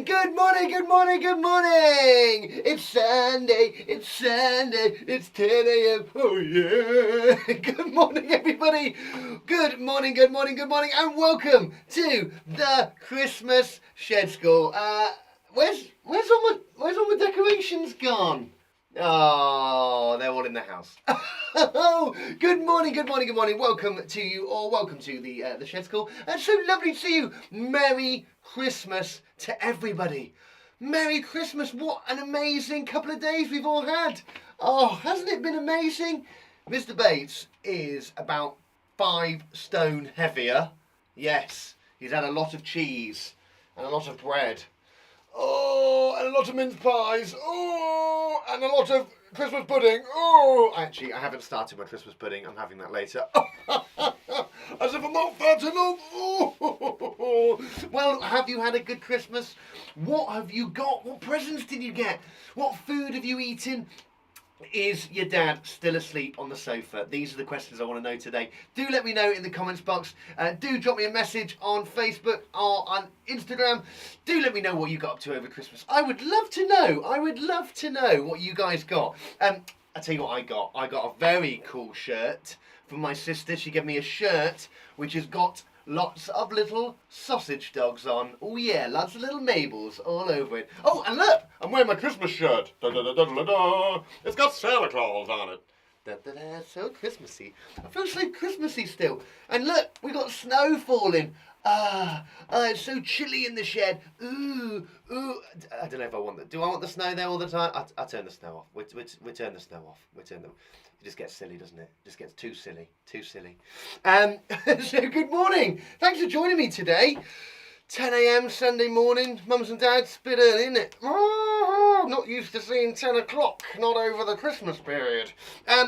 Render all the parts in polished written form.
Good morning, good morning, good morning. It's Sunday, it's 10 a.m. Oh yeah. Good morning, everybody. Good morning, good morning, good morning, and welcome to the Christmas Shed School. Where's all my decorations gone? Oh, they're all in the house. Oh, good morning, good morning, good morning. Welcome to you all. Welcome to the Shed School. And so lovely to see you. Merry Christmas to everybody. Merry Christmas. What an amazing couple of days we've all had. Oh, hasn't it been amazing? Mr. Bates is about 5 stone heavier. Yes, he's had a lot of cheese and a lot of bread. Oh, and a lot of mince pies. Oh, and a lot of Christmas pudding. Oh, actually, I haven't started my Christmas pudding. I'm having that later. As if I'm not fat enough. Oh. Well, have you had a good Christmas? What have you got? What presents did you get? What food have you eaten? Is your dad still asleep on the sofa? These are the questions I want to know today. Do let me know in the comments box. Do drop me a message on Facebook or on Instagram. Do let me know what you got up to over Christmas. I would love to know. I would love to know what you guys got. I'll tell you what I got. I got a very cool shirt from my sister. She gave me a shirt which has got lots of little sausage dogs on. Oh yeah, lots of little Mabels all over it. Oh, and look, I'm wearing my Christmas shirt. Da, da, da, da, da, da. It's got Santa Claus on it. Da, da, da. So Christmassy. I feel so Christmassy still. And look, we got snow falling. It's so chilly in the shed. Ooh. I don't know if I want that. Do I want the snow there all the time? I'll turn the snow off. We turn the snow off. It just gets silly, doesn't it? It just gets too silly. So good morning. Thanks for joining me today. 10 a.m. Sunday morning. Mums and dads, bit early, isn't it? Oh, not used to seeing 10 o'clock, not over the Christmas period.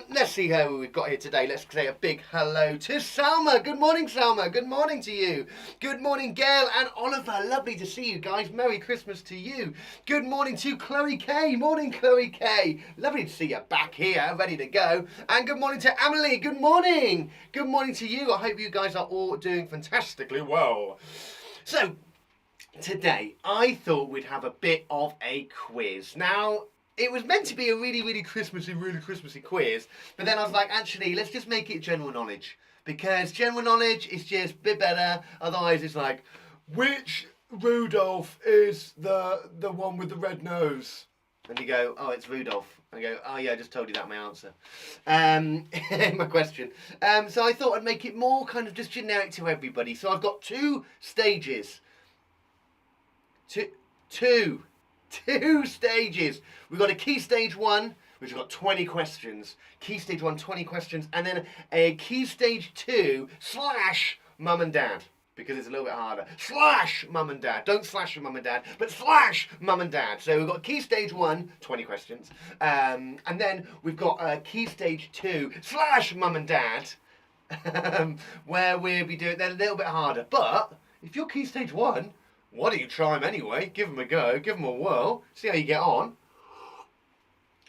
Let's see who we've got here today. Let's say a big hello to Salma. Good morning, Salma. Good morning to you. Good morning, Gail and Oliver. Lovely to see you guys. Merry Christmas to you. Good morning to Chloe K. Morning, Chloe K. Lovely to see you back here, ready to go. And good morning to Emily. Good morning. Good morning to you. I hope you guys are all doing fantastically well. So, today, I thought we'd have a bit of a quiz. Now, it was meant to be a really Christmassy quiz, but then I was like, actually, let's just make it general knowledge, because general knowledge is just a bit better. Otherwise, it's like, which Rudolph is the one with the red nose? And you go, oh, it's Rudolph. I go, oh yeah, I just told you that, my answer. My question. So I thought I'd make it more kind of just generic to everybody. So I've got 2 stages. Two stages. We've got a key stage 1, which has got 20 questions. Key stage 1, 20 questions. And then a key stage 2 / mum and dad. Because it's a little bit harder. / mum and dad. Don't slash your mum and dad, but / mum and dad. So we've got key stage 1, 20 questions. And then we've got key stage 2 / mum and dad, where we'll be doing that a little bit harder. But if you're key stage 1, why don't you try them anyway? Give them a go. Give them a whirl. See how you get on.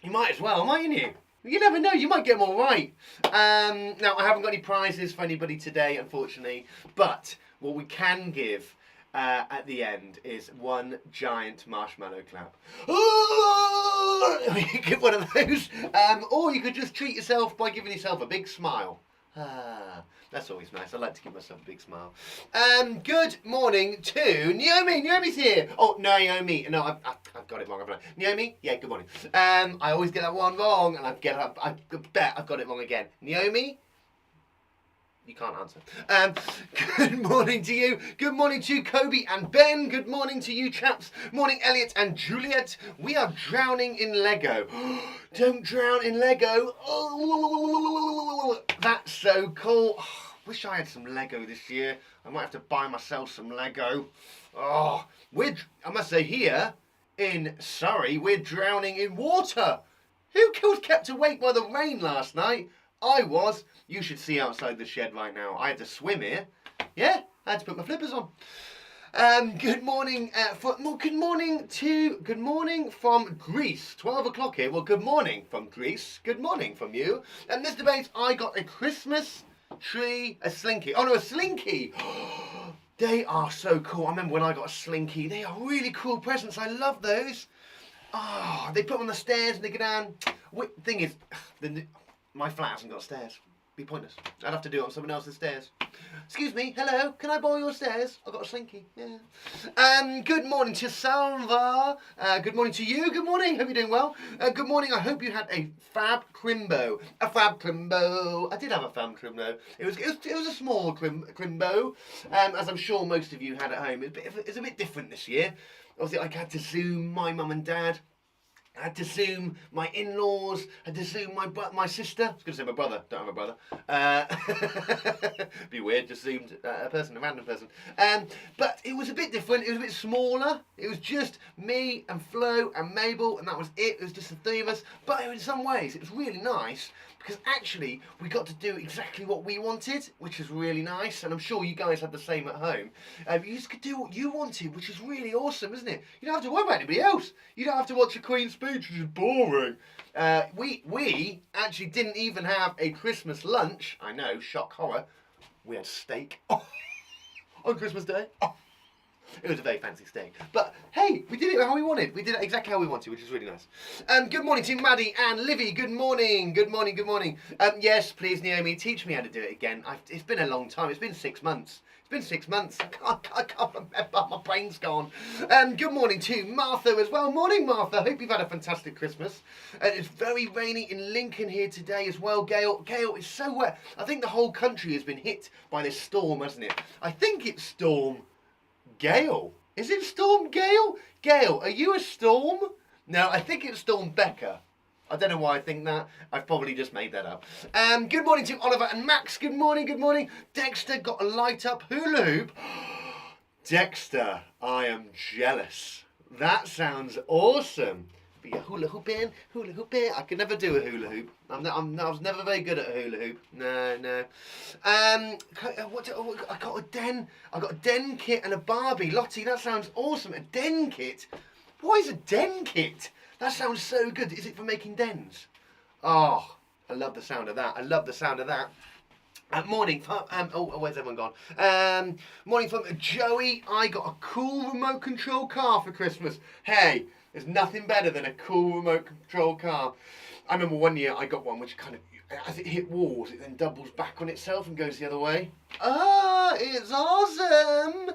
You might as well, mightn't you? You never know, you might get them all right. Now, I haven't got any prizes for anybody today, unfortunately, but what we can give at the end is one giant marshmallow clap. You could give one of those, or you could just treat yourself by giving yourself a big smile. That's always nice. I like to give myself a big smile. Good morning to Naomi. Naomi's here. Oh, Naomi. No, I've got it wrong. Haven't I? Naomi? Yeah, good morning. I always get that one wrong, and I bet I've got it wrong again. Naomi? You can't answer. Good morning to you. Good morning to Kobe and Ben. Good morning to you chaps. Morning, Elliot and Juliet. We are drowning in Lego. Don't drown in Lego. Oh, that's so cool. Oh, wish I had some Lego this year. I might have to buy myself some Lego. Oh, I must say here in Surrey, we're drowning in water. Who was kept awake by the rain last night? I was. You should see outside the shed right now. I had to swim here. Yeah, I had to put my flippers on. Good morning. Good morning from Greece. 12 o'clock here. Well, good morning from Greece. Good morning from you. And Mr. Bates, I got a Christmas tree, a slinky. Oh no, a slinky. They are so cool. I remember when I got a Slinky. They are really cool presents. I love those. Oh, they put them on the stairs and they go down. Thing is, my flat hasn't got stairs. Be pointless. I'd have to do it on someone else's stairs. Excuse me, hello, can I borrow your stairs? I've got a Slinky. Yeah. Good morning to Salva. Good morning to you. Good morning. Hope you're doing well. Good morning. I hope you had a fab crimbo. A fab crimbo. I did have a fab crimbo. It was a small crimbo, as I'm sure most of you had at home. It's a bit different this year. Obviously, I had to Zoom my mum and dad. I had to Zoom my in-laws. I had to Zoom my sister. I was going to say my brother. Don't have a brother. Be weird, just Zoomed a random person. But it was a bit different. It was a bit smaller. It was just me and Flo and Mabel, and that was it. It was just the three of us. But in some ways, it was really nice because actually we got to do exactly what we wanted, which was really nice. And I'm sure you guys had the same at home. You just could do what you wanted, which is really awesome, isn't it? You don't have to worry about anybody else. You don't have to watch a Queen's speech, which is boring. We actually didn't even have a Christmas lunch. I know, shock horror. We had steak on Christmas Day. It was a very fancy steak. But hey, we did it how we wanted. We did it exactly how we wanted, which is really nice. Good morning to Maddie and Livy. Good morning. Good morning. Good morning. Yes, please, Naomi, teach me how to do it again. It's been a long time. It's been 6 months. It's been 6 months. I can't remember. My brain's gone. Good morning to Martha as well. Morning, Martha. Hope you've had a fantastic Christmas. It's very rainy in Lincoln here today as well. Gale is so wet. I think the whole country has been hit by this storm, hasn't it? I think it's Storm Gale. Is it Storm Gale? Gale, are you a storm? No, I think it's Storm Becca. I don't know why I think that. I've probably just made that up. Good morning to Oliver and Max. Good morning, good morning. Dexter got a light up hula hoop. Dexter, I am jealous. That sounds awesome. Be a hula hooping. I can never do a hula hoop. I was never very good at a hula hoop. No. I got a den kit and a Barbie. Lottie, that sounds awesome. A den kit? What is a den kit? That sounds so good. Is it for making dens? Oh, I love the sound of that. I love the sound of that. Morning from, where's everyone gone? Morning from Joey. I got a cool remote control car for Christmas. Hey, there's nothing better than a cool remote control car. I remember one year I got one which kind of, as it hit walls, it then doubles back on itself and goes the other way. Ah, it's awesome!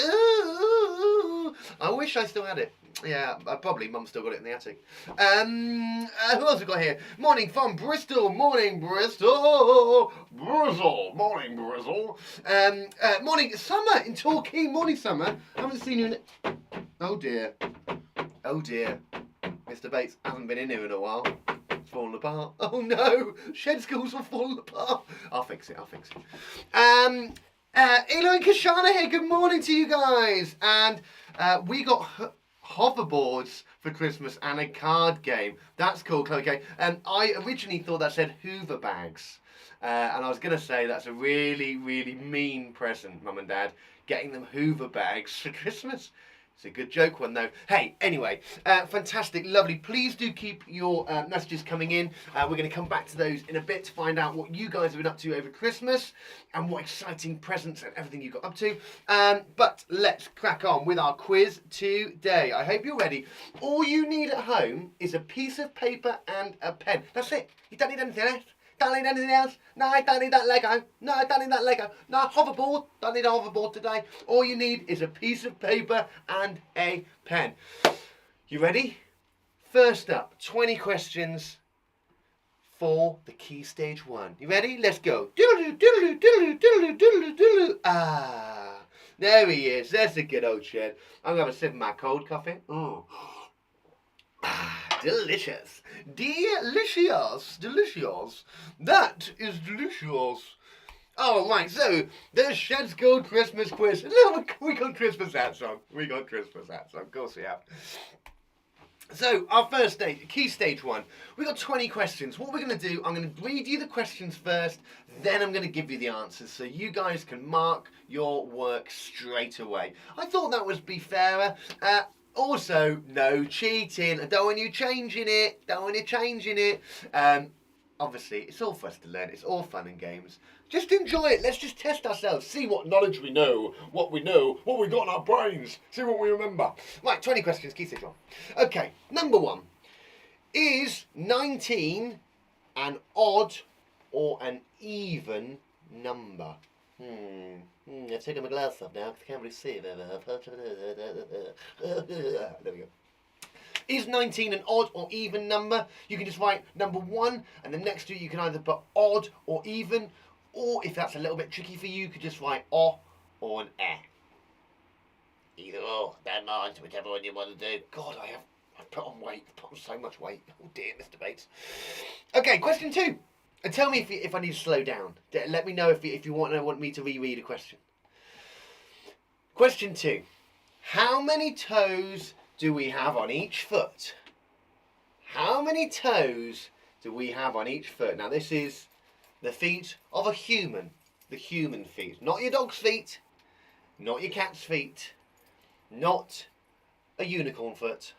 Ooh. I wish I still had it. Yeah, probably Mum still got it in the attic. Who else we got here? Morning from Bristol. Morning, Bristol. Morning, Bristol. Morning, Summer in Torquay. Morning, Summer. Haven't seen you in it. Oh dear. Oh dear. Mr. Bates hasn't been in here in a while. It's fallen apart. Oh no. Shed School's all fallen apart. I'll fix it. Elo and Kashana here. Good morning to you guys. And we got hoverboards for Christmas and a card game. That's cool, Chloe. I originally thought that said Hoover bags. And I was going to say that's a really, really mean present, Mum and Dad, getting them Hoover bags for Christmas. It's a good joke one though. Hey, anyway, fantastic, lovely. Please do keep your messages coming in. We're going to come back to those in a bit to find out what you guys have been up to over Christmas and what exciting presents and everything you got up to. But let's crack on with our quiz today. I hope you're ready. All you need at home is a piece of paper and a pen. That's it. You don't need anything else. Don't need anything else. No, I don't need that Lego. No, I don't need that Lego. No, hoverboard. Don't need a hoverboard today. All you need is a piece of paper and a pen. You ready? First up, 20 questions for the key stage 1. You ready? Let's go. Ah, there he is. That's a good old Shed. I'm going to have a sip of my cold coffee. Oh. Delicious. Delicious. That is delicious. Oh, right, so the Shed School Christmas Quiz. We got Christmas hats on. Of course we have. So, our first stage, key stage 1. We got 20 questions. What we're going to do, I'm going to read you the questions first, then I'm going to give you the answers so you guys can mark your work straight away. I thought that would be fairer. Also, no cheating. I don't want you changing it. obviously, it's all for us to learn. It's all fun and games. Just enjoy it. Let's just test ourselves. See what knowledge we know, what we got in our brains. See what we remember. Right, 20 questions. Key stage 1. Okay, number 1. Is 19 an odd or an even number? I've taken my glass off now because I can't really see it. There we go. Is 19 an odd or even number? You can just write number 1, and then next to it you can either put odd or even, or if that's a little bit tricky for you could just write or an eh. Either or, don't mind, whichever one you want to do. God, I've put on weight. I've put on so much weight. Oh dear, Mr. Bates. Okay, question 2. And tell me if I need to slow down. Let me know if you want me to reread a question. Question 2. How many toes do we have on each foot? How many toes do we have on each foot? Now this is the feet of a human. The human feet. Not your dog's feet. Not your cat's feet. Not a unicorn foot.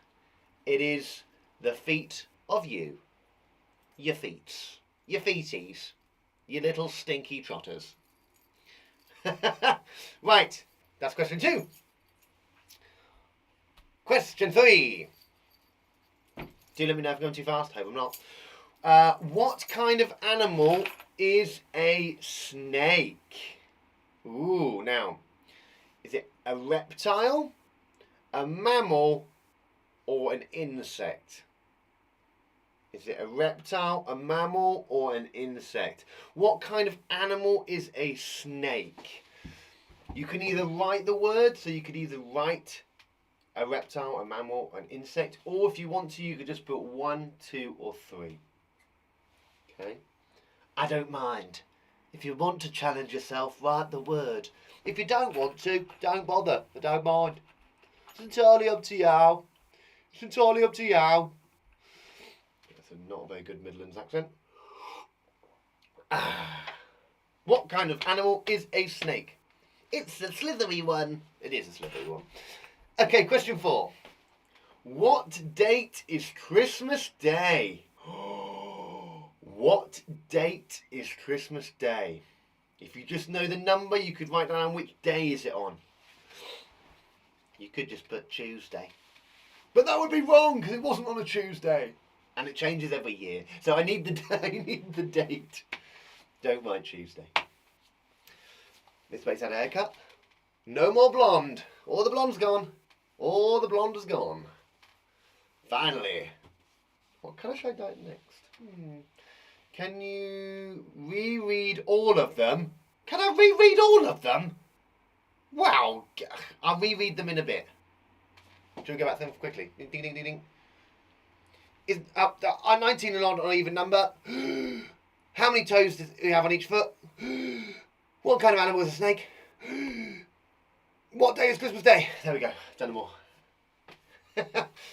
It is the feet of you. Your feets. Your feeties. Your little stinky trotters. Right. That's question 2. Question 3. Do let me know if I'm going too fast. Hope I'm not. What kind of animal is a snake? Ooh, now, is it a reptile, a mammal, or an insect? Is it a reptile, a mammal, or an insect? What kind of animal is a snake? You can either write the word, so you could either write a reptile, a mammal, an insect, or if you want to, you could just put 1, 2, or 3. Okay? I don't mind. If you want to challenge yourself, write the word. If you don't want to, don't bother. I don't mind. It's entirely up to you. It's entirely up to you. That's not a very good Midlands accent. What kind of animal is a snake? It's a slithery one. It is a slithery one. Okay, question 4. What date is Christmas Day? What date is Christmas Day? If you just know the number, you could write down which day is it on. You could just put Tuesday. But that would be wrong, because it wasn't on a Tuesday. And it changes every year. So I need the date. Don't write Tuesday. Miss Bates had a haircut. No more blonde. All the blonde's gone. All the blonde is gone. Finally. What colour should I dye next? Can you reread all of them? Can I reread all of them? Wow. I'll reread them in a bit. Should we go back to them quickly? Ding, ding, ding, ding, ding. Is 19 an odd or even number? How many toes do we have on each foot? What kind of animal is a snake? What day is Christmas Day? There we go. Done them all.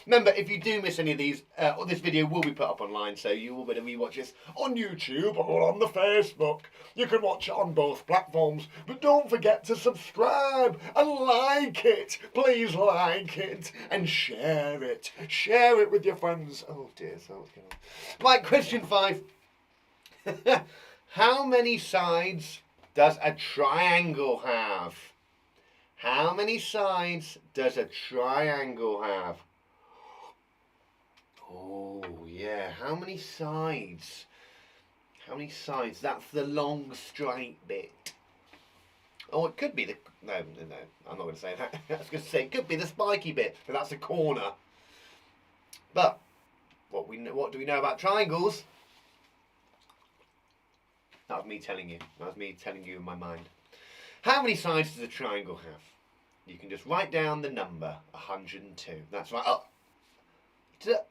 Remember, if you do miss any of these, this video will be put up online, so you will be able to rewatch this on YouTube or on the Facebook. You can watch it on both platforms, but don't forget to subscribe and like it. Please like it and share it. Share it with your friends. Oh dear, so what's going on? Right, question 5. How many sides does a triangle have? How many sides does a triangle have? Oh, yeah. How many sides? How many sides? That's the long straight bit. Oh, it could be the... No, I'm not going to say that. I was going to say it could be the spiky bit, but that's a corner. But what do we know about triangles? That was me telling you. That was me telling you in my mind. How many sides does a triangle have? You can just write down the number, 102. That's right. Oh,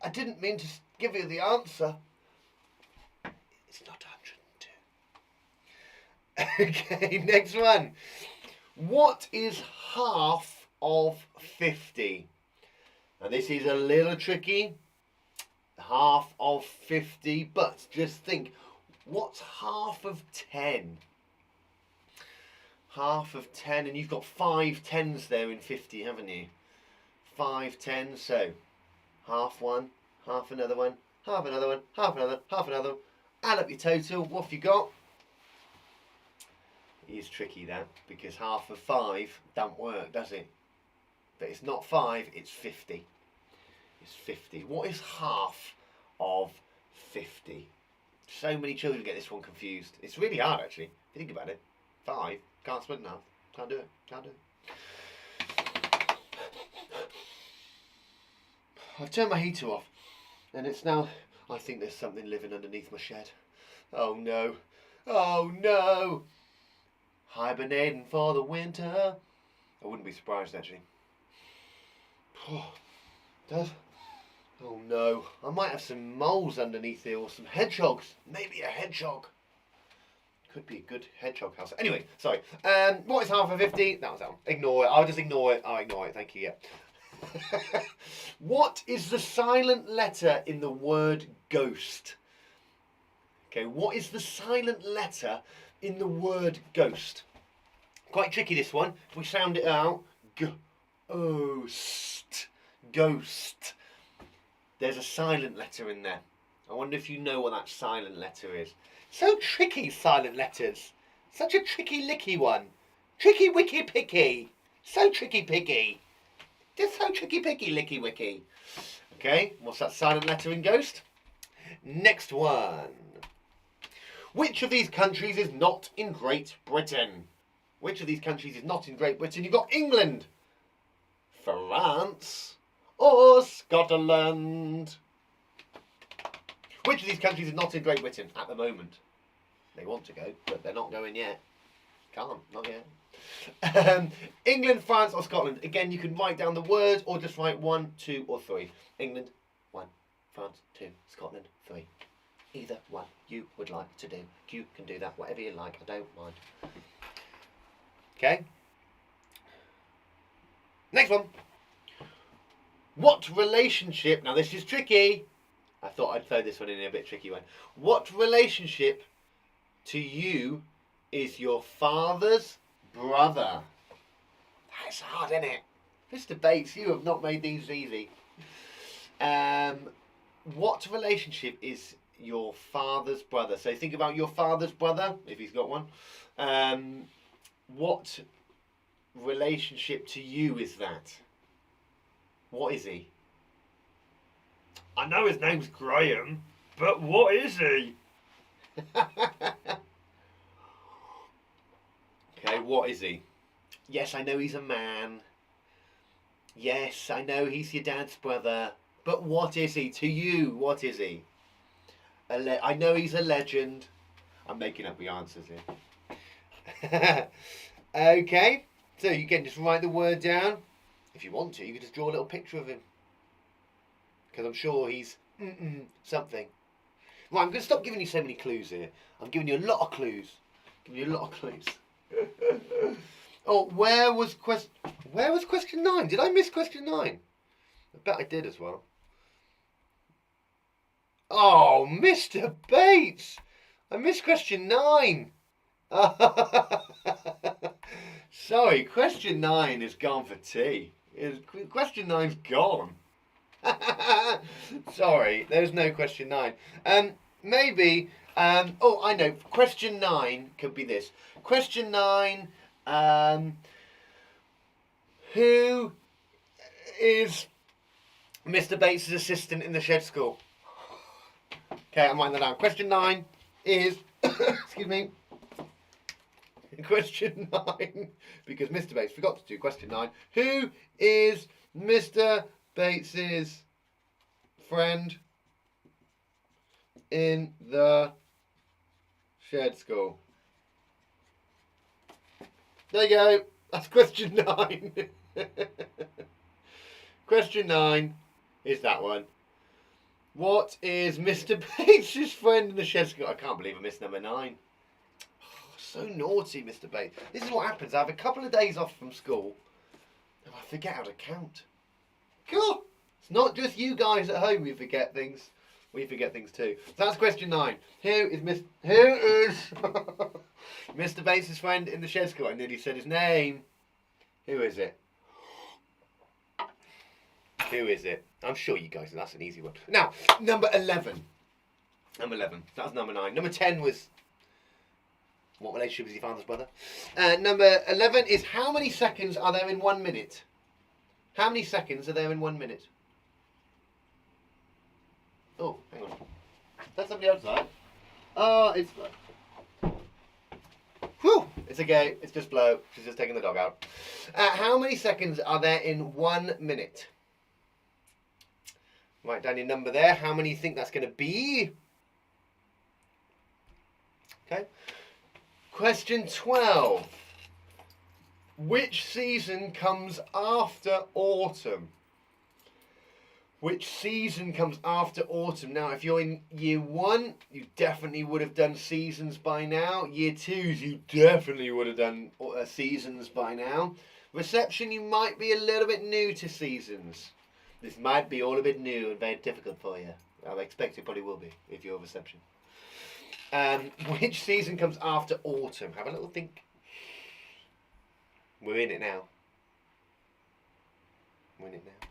I didn't mean to give you the answer. It's not 102. Okay, next one. What is half of 50? Now this is a little tricky. Half of 50, but just think, what's half of 10? Half of 10, and you've got 5 tens there in 50, haven't you? 5 tens, so half one, half another one, half another one, half another, half another, Add up your total. What have you got? It is tricky that, because half of 5 don't work, does it? But it's not 5, it's 50. It's 50. What is half of 50? So many children get this one confused. It's really hard, actually, if you think about it. 5, can't split in half. Can't do it. Can't do it. I've turned my heater off, and it's now... I think there's something living underneath my shed. Oh no. Oh no. Hibernating for the winter. I wouldn't be surprised, actually. Oh, does? Oh no. I might have some moles underneath here, or some hedgehogs. Maybe a hedgehog. Could be a good hedgehog house. Anyway, sorry. What is half of 50? That was that one. Ignore it. I'll just ignore it. I'll ignore it. Thank you, yeah. What is the silent letter in the word ghost? Okay, what is the silent letter in the word ghost? Quite tricky, this one. If we sound it out, ghost, ghost. There's a silent letter in there. I wonder if you know what that silent letter is. So tricky, silent letters. Such a tricky licky one. Tricky wicky picky. So tricky picky. Just so tricky picky licky wicky. Okay, what's that silent letter in ghost? Next one. Which of these countries is not in Great Britain? Which of these countries is not in Great Britain? You've got England, France, or Scotland. Which of these countries is not in Great Britain at the moment? They want to go, but they're not going yet. Can't, not yet. England, France, or Scotland. Again, you can write down the word or just write 1, 2, or 3. England, 1, France, 2, Scotland, 3. Either one you would like to do. You can do that, whatever you like, I don't mind. Okay. Next one. What relationship, now this is tricky. I thought I'd throw this one in a bit tricky one. What relationship to you is your father's brother? That's hard, isn't it? Mr. Bates, you have not made these easy. What relationship is your father's brother? So think about your father's brother, if he's got one. What relationship to you is that? What is he? I know his name's Graham, but what is he? Okay, what is he? Yes, I know he's a man. Yes, I know he's your dad's brother. But what is he to you? What is he? I know he's a legend. I'm making up the answers here. Okay, so you can just write the word down. If you want to, you can just draw a little picture of him. Because I'm sure he's something. Right, I'm going to stop giving you so many clues here. I'm giving you a lot of clues. Oh, where was question 9? Did I miss question 9? I bet I did as well. Oh, Mr. Bates! I missed question 9. Sorry, question 9 is gone for tea. Question 9's gone. Sorry, there's no question 9. Maybe, oh, I know. Question 9 could be this. Question 9, who is Mr. Bates' assistant in the Shed School? Okay, I'm writing that down. Question 9 is, excuse me, question 9, because Mr. Bates forgot to do question 9. Who is Mr. Bates's friend in the Shed School? There you go. That's question 9. Question 9 is that one. What is Mr. Bates's friend in the Shed School? I can't believe I missed number 9. Oh, so naughty, Mr. Bates. This is what happens. I have a couple of days off from school and I forget how to count. God, it's not just you guys at home who forget things. We forget things too. So that's question 9. Who is Mr. Bates's friend in the Shed School? I nearly said his name. Who is it? Who is it? I'm sure you guys know that's an easy one. Now, number 11. Number 11. That was number 9. Number 10 was... What relationship is your father's brother? Number 11 is how many seconds are there in 1 minute? How many seconds are there in 1 minute? Oh, hang on. That's somebody outside. Oh, it's Flo. Whew! It's okay. It's just Flo. She's just taking the dog out. How many seconds are there in 1 minute? Write down your number there. How many you think that's going to be? Okay. Question 12. Which season comes after autumn? Which season comes after autumn? Now, if you're in year 1, you definitely would have done seasons by now. Year 2s, you definitely would have done seasons by now. Reception, you might be a little bit new to seasons. This might be all a bit new and very difficult for you. I expect it probably will be if you're reception. Which season comes after autumn? Have a little think. We're in it now. We're in it now.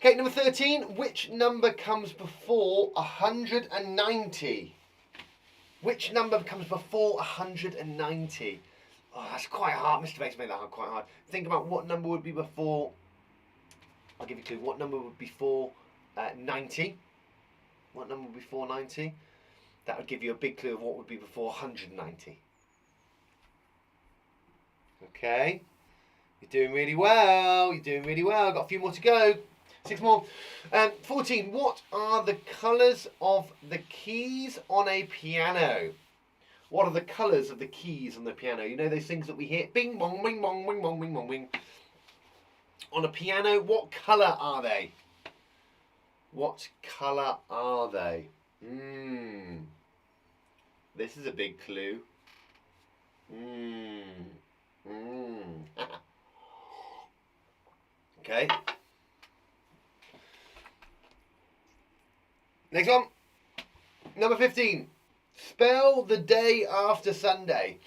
Okay, number 13. Which number comes before 190? Which number comes before 190? Oh, that's quite hard. Mr. Bates made that quite hard. Think about what number would be before... I'll give you a clue. What number would be before 90? What number would be before 90? That would give you a big clue of what would be before 190. Okay. You're doing really well. You're doing really well. Got a few more to go. 6 more. 14. What are the colours of the keys on a piano? What are the colours of the keys on the piano? You know those things that we hear? Bing, bong, bing, bong, bing, bong, bing, bong, bing. On a piano, what colour are they? What colour are they? This is a big clue. Okay. Next one. Number 15. Spell the day after Sunday.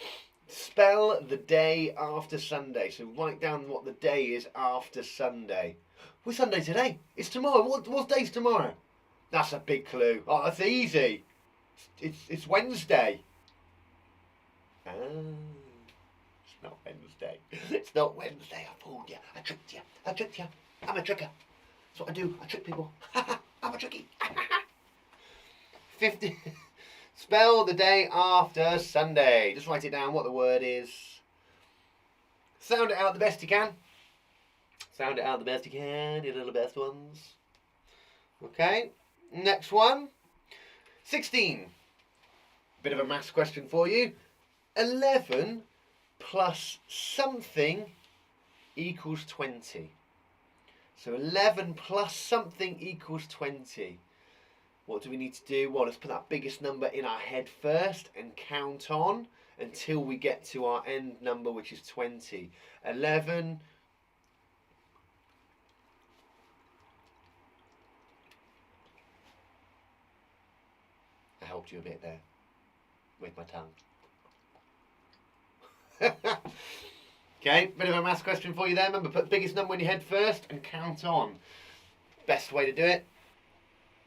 Spell the day after Sunday. So write down what the day is after Sunday. What's Sunday today? It's tomorrow. What day's tomorrow? That's a big clue. Oh, that's easy. It's Wednesday. It's not Wednesday. It's not Wednesday. I fooled you. I tricked you. I tricked you. I'm a tricker. That's what I do. I trick people. I'm a tricky. 50. Spell the day after Sunday. Just write it down what the word is. Sound it out the best you can. Sound it out the best you can, you little best ones. Okay, next one. 16. Bit of a maths question for you. 11 plus something equals 20. So 11 plus something equals 20. What do we need to do? Well, let's put that biggest number in our head first and count on until we get to our end number, which is 20. 11... I helped you a bit there with my tongue. Okay, bit of a maths question for you there. Remember, put the biggest number in your head first and count on. Best way to do it.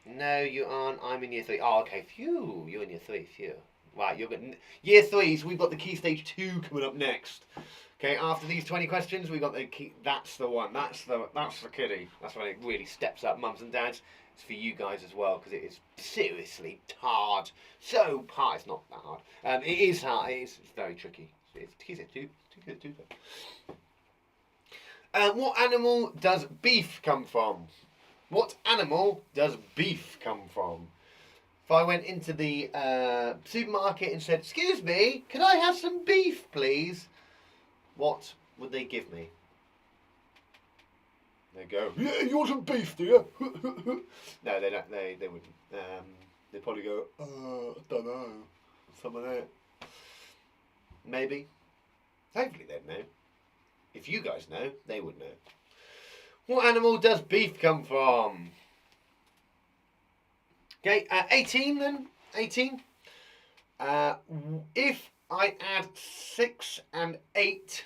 No, you aren't. I'm in year 3. Oh, okay. Phew. You're in year 3. Phew. Right, you're getting year 3s. We've got the key stage 2 coming up next. Okay, after these 20 questions, we've got the key. That's the one. That's the kiddie. That's when it really steps up, mums and dads. It's for you guys as well, because it is seriously hard. So hard. It's not that hard. It is hard. It's very tricky. It's key stage 2. What animal does beef come from? What animal does beef come from? If I went into the supermarket and said, "Excuse me, can I have some beef, please?" What would they give me? They go, "Yeah, you want some beef, do you?" No, they don't. They wouldn't. They'd probably go, "I don't know, some of that." Maybe. Hopefully they'd know. If you guys know, they would know. What animal does beef come from? Okay, 18 then. 18. If I add 6 and 8,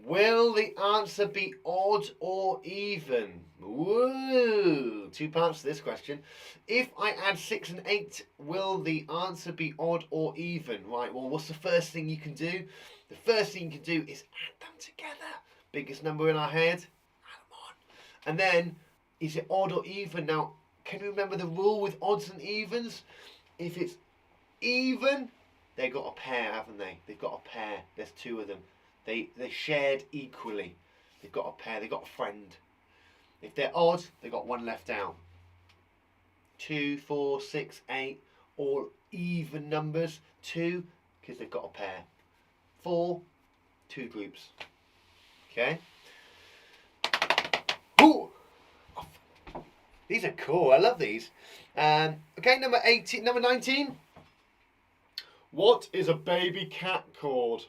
Will the answer be odd or even? Woo! 2 parts to this question. If I add 6 and 8, will the answer be odd or even? Right, well, what's the first thing you can do? The first thing you can do is add them together. Biggest number in our head, add them on. And then, is it odd or even? Now, can you remember the rule with odds and evens? If it's even, they've got a pair, haven't they? They've got a pair. There's 2 of them. They're shared equally. They've got a pair. They've got a friend. If they're odd, they've got 1 left out. 2, 4, 6, 8, all even numbers. 2, because they've got a pair. 4, 2 groups. Okay. Ooh, these are cool. I love these. Okay, number 18, number 19. What is a baby cat called?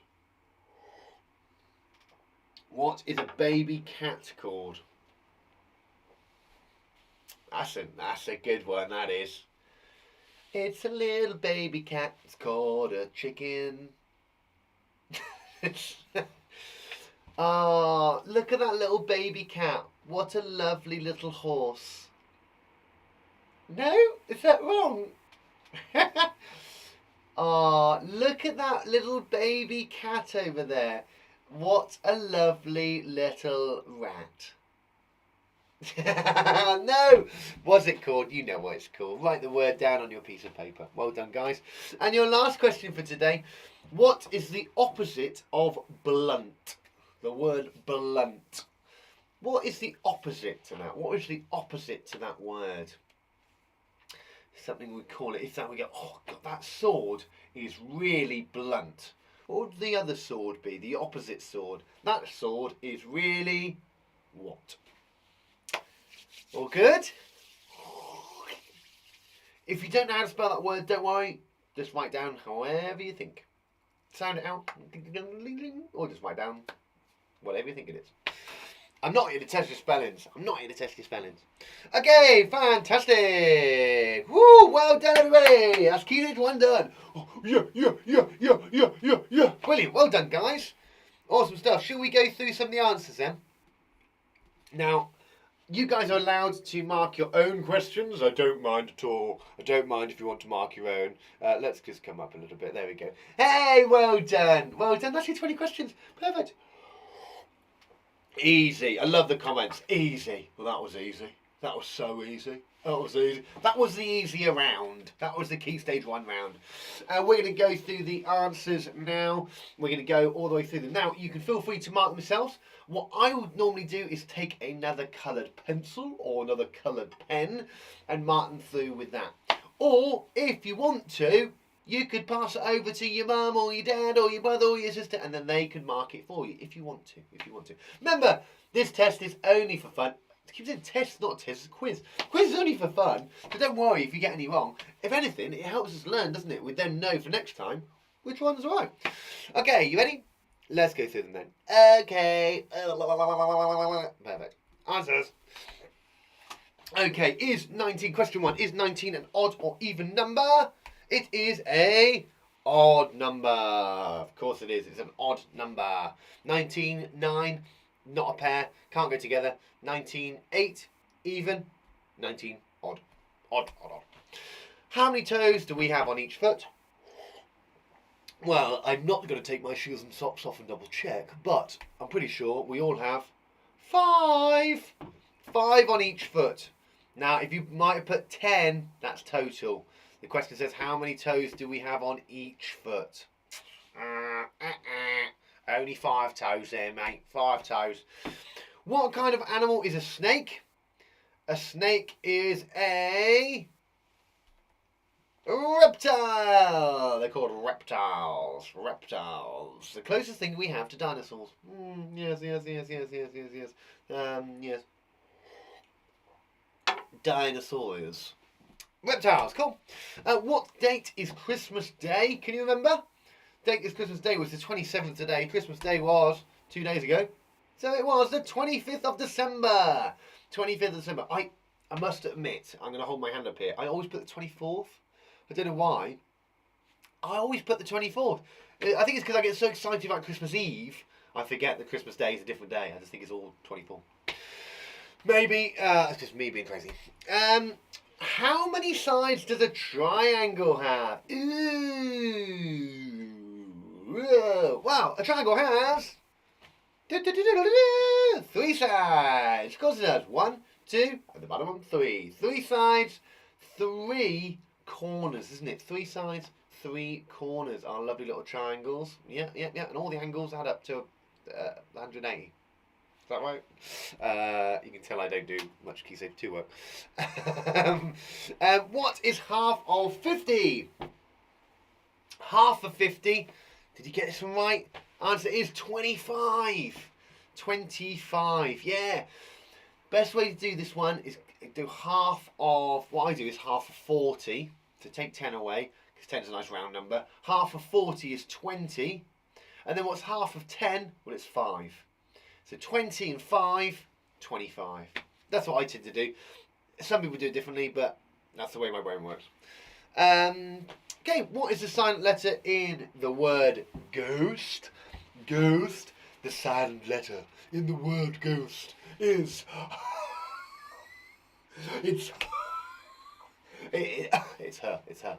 What is a baby cat called? That's a good one, that is. It's a little baby cat. It's called a chicken. Ah, look at that little baby cat. What a lovely little horse. No? Is that wrong? Ah, look at that little baby cat over there. What a lovely little rat. No! What's it called? You know what it's called. Write the word down on your piece of paper. Well done, guys. And your last question for today. What is the opposite of blunt? The word blunt. What is the opposite to that? What is the opposite to that word? Something we call it. If that we go, oh God, that sword is really blunt. What would the other sword be? The opposite sword. That sword is really what? All good? If you don't know how to spell that word, don't worry. Just write down however you think. Sound it out. Or just write down whatever you think it is. I'm not here to test your spellings. Okay, fantastic. Woo, well done, everybody. That's KS1 done. Oh, yeah. Brilliant, well done, guys. Awesome stuff. Shall we go through some of the answers then? Now, you guys are allowed to mark your own questions. I don't mind at all. I don't mind if you want to mark your own. Let's just come up a little bit. There we go. Hey, well done. Well done. That's your 20 questions. Perfect. Easy. I love the comments. Easy. Well, that was easy. That was so easy. That was easy. That was the easier round. That was the Key Stage 1 round. We're going to go through the answers now. We're going to go all the way through them. Now, you can feel free to mark them yourselves. What I would normally do is take another coloured pencil or another coloured pen and mark them through with that. Or, if you want to, you could pass it over to your mum or your dad or your brother or your sister, and then they can mark it for you if you want to. Remember, this test is only for fun. I keep saying test, not a test, it's a quiz. Quiz is only for fun, so don't worry if you get any wrong. If anything, it helps us learn, doesn't it? We then know for next time which one's right. Okay, you ready? Let's go through them then. Okay. Perfect. Answers. Okay, question 1, is 19 an odd or even number? It is a odd number. Of course it is. It's an odd number. 19, 9, not a pair. Can't go together. 19, 8, even. 19, odd. Odd. How many toes do we have on each foot? Well, I'm not going to take my shoes and socks off and double check, but I'm pretty sure we all have 5. 5 on each foot. Now, if you might have put 10, that's total. The question says, how many toes do we have on each foot? Only 5 toes there, mate. 5 toes. What kind of animal is a snake? A snake is a reptile. They're called reptiles. Reptiles. The closest thing we have to dinosaurs. Yes. Yes. Dinosaurs. Reptiles, cool. What date is Christmas Day? Can you remember? Date is Christmas Day was the 27th today. Christmas Day was 2 days ago. So it was the 25th of December. 25th of December. I must admit, I'm going to hold my hand up here. I always put the 24th. I don't know why. I always put the 24th. I think it's because I get so excited about Christmas Eve. I forget that Christmas Day is a different day. I just think it's all 24. Maybe, it's just me being crazy. How many sides does a triangle have? Ooh. Wow, a triangle has 3 sides. Of course it has. 1, 2, at the bottom one, 3. 3 sides, 3 corners, isn't it? 3 sides, 3 corners are lovely little triangles. Yeah. And all the angles add up to 180. Is that right? You can tell I don't do much Key Stage 2 work. What is half of 50? Half of 50. Did you get this one right? Answer is 25. 25, yeah. Best way to do this one is do half of, what I do is half of 40. So take 10 away, because 10 is a nice round number. Half of 40 is 20. And then what's half of 10? Well, it's 5. So 20 and 5, 25. That's what I tend to do. Some people do it differently, but that's the way my brain works. Okay, what is the silent letter in the word ghost? Ghost. The silent letter in the word ghost is... It's her. It's her.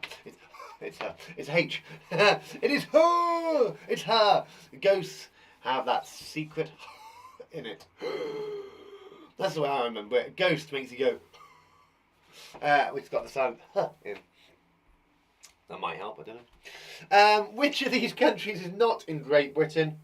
It's H. It is her. It's her. Ghosts have that secret in it. That's the way I remember it. Ghost makes you go, which got the silent in. That might help, I don't know. Which of these countries is not in Great Britain?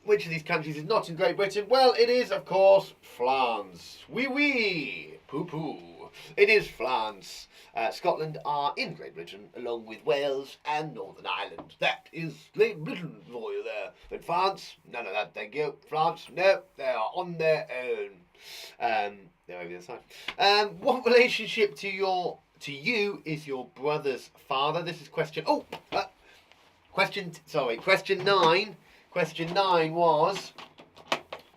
Which of these countries is not in Great Britain? Well, it is, of course, France. Oui. Poo-poo. It is France. Scotland are in Great Britain, along with Wales and Northern Ireland. That is Great Britain for you there. But France, none of that, thank you. France, no, they are on their own. They're over the other side. What relationship to you is your brother's father? This is question... Question 9. Question 9 was...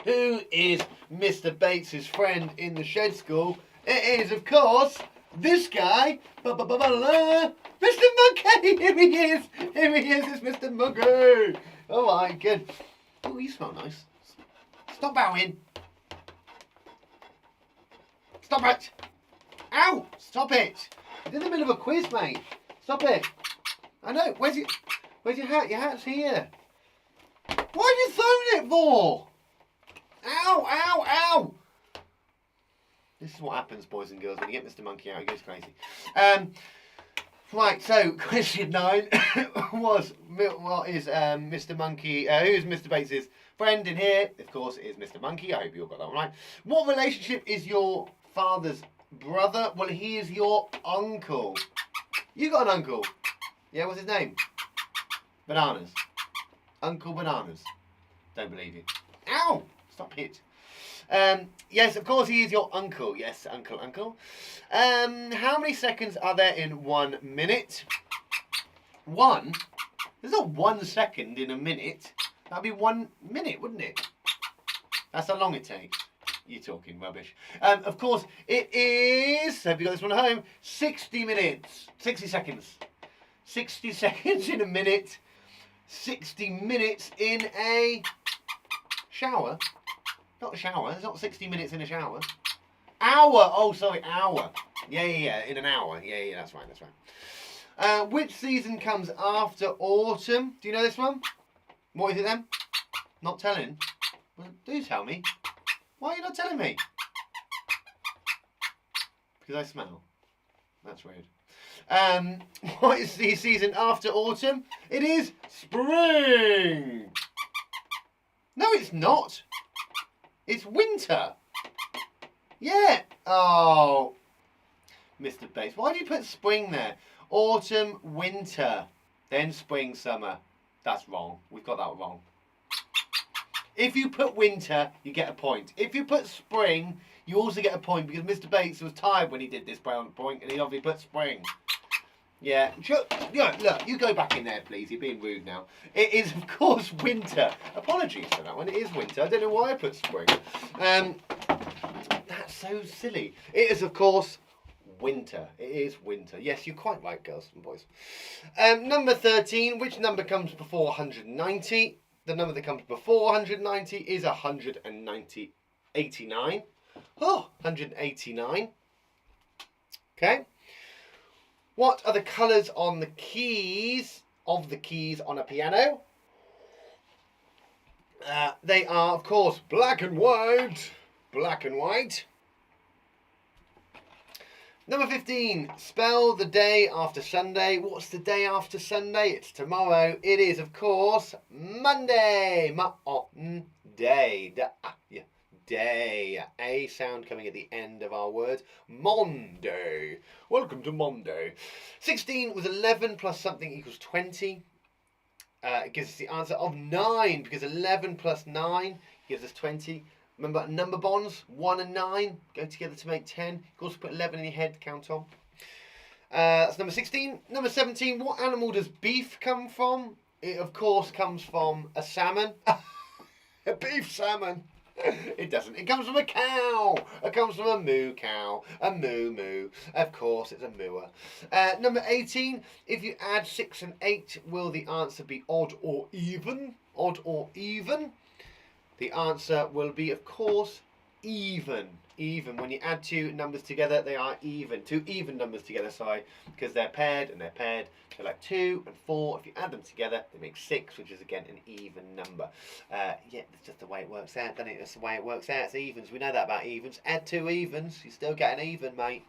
Who is Mr. Bates's friend in the Shed School? It is, of course... This guy, Mr. Monkey, here he is, it's Mr. Monkey. Oh my god. Oh, you smell nice. Stop bowing. Stop it. Ow, stop it. You're in the middle of a quiz, mate. Stop it. I know, where's your hat? Your hat's here. Why have you thrown it for? Ow. This is what happens, boys and girls, when you get Mr. Monkey out, he goes crazy. Right, so question 9 was, what is Mr. Monkey, who is Mr. Bates's friend in here? Of course, it is Mr. Monkey. I hope you all got that one right. What relationship is your father's brother? Well, he is your uncle. You got an uncle? Yeah, what's his name? Bananas. Uncle Bananas. Don't believe you. Ow! Stop it. Yes, of course he is your uncle. Yes, uncle. How many seconds are there in 1 minute? 1? There's not 1 second in a minute. That'd be 1 minute, wouldn't it? That's how long it takes. You're talking rubbish. Of course, it is, have you got this one at home? 60 minutes. 60 seconds. 60 seconds in a minute. 60 minutes in a shower. Not a shower. There's not 60 minutes in a shower. Hour. Oh, sorry, hour. Yeah. In an hour. Yeah. That's right. Which season comes after autumn? Do you know this one? What is it then? Not telling. Well, do tell me. Why are you not telling me? Because I smell. That's rude. What is the season after autumn? It is spring. No, it's not. It's winter. Yeah. Oh, Mr. Bates. Why did you put spring there? Autumn, winter, then spring, summer. That's wrong. We've got that wrong. If you put winter, you get a point. If you put spring, you also get a point because Mr. Bates was tired when he did this point and he obviously put spring. Yeah, look, you go back in there, please. You're being rude now. It is, of course, winter. Apologies for that one. It is winter. I don't know why I put spring. That's so silly. It is, of course, winter. It is winter. Yes, you're quite right, girls and boys. Number 13, which number comes before 190? The number that comes before 190 is 189. Oh, 189. Okay. What are the colours on the keys, on a piano? They are, of course, black and white. Black and white. Number 15, spell the day after Sunday. What's the day after Sunday? It's tomorrow. It is, of course, Monday. Day. Day. A sound coming at the end of our word. Monday. Welcome to Monday. 16 was 11 plus something equals 20. It gives us the answer of 9, because 11 plus 9 gives us 20. Remember, number bonds, 1 and 9 go together to make 10. You can also put 11 in your head, count on. That's number 16. Number 17, what animal does beef come from? It, of course, comes from a salmon. A beef salmon. It doesn't. It comes from a cow. It comes from a moo cow. A moo moo. Of course, it's a mooer. Number 18, if you add 6 and 8, will the answer be odd or even? Odd or even? The answer will be, of course, even. Even. When you add two numbers together, they are even. Two even numbers together, sorry, because they're paired and they're paired. So like 2 and 4, if you add them together, they make 6, which is again an even number. Yeah, that's just the way it works out, doesn't it? That's the way it works out. It's evens. We know that about evens. Add 2 evens, you still get an even, mate.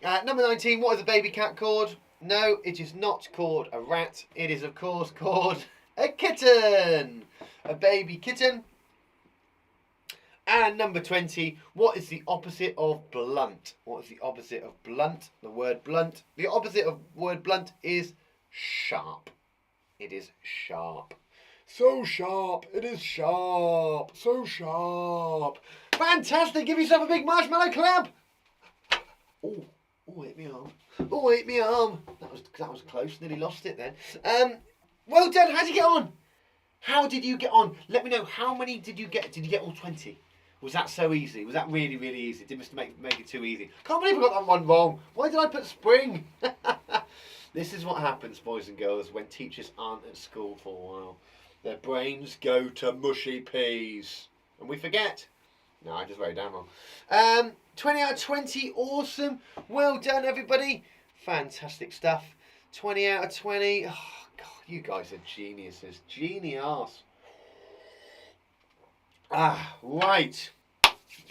Number 19, what is a baby cat called? No, it is not called a rat. It is, of course, called a kitten. A baby kitten. And number 20, what is the opposite of blunt? What is the opposite of blunt? The word blunt. The opposite of word blunt is sharp. It is sharp. So sharp. It is sharp. So sharp. Fantastic. Give yourself a big marshmallow clap. Oh, hit me arm. Oh, hit me arm. That was close. Nearly lost it then. Well done. How'd you get on? How did you get on? Let me know. How many did you get? Did you get all 20? Was that so easy? Was that really, really easy? Did Mr. make it too easy? Can't believe I got that one wrong. Why did I put spring? This is what happens, boys and girls, when teachers aren't at school for a while. Their brains go to mushy peas. And we forget. No, I just wrote it down wrong. 20 out of 20. Awesome. Well done, everybody. Fantastic stuff. 20 out of 20. Oh, God, you guys are geniuses. Genius. Right.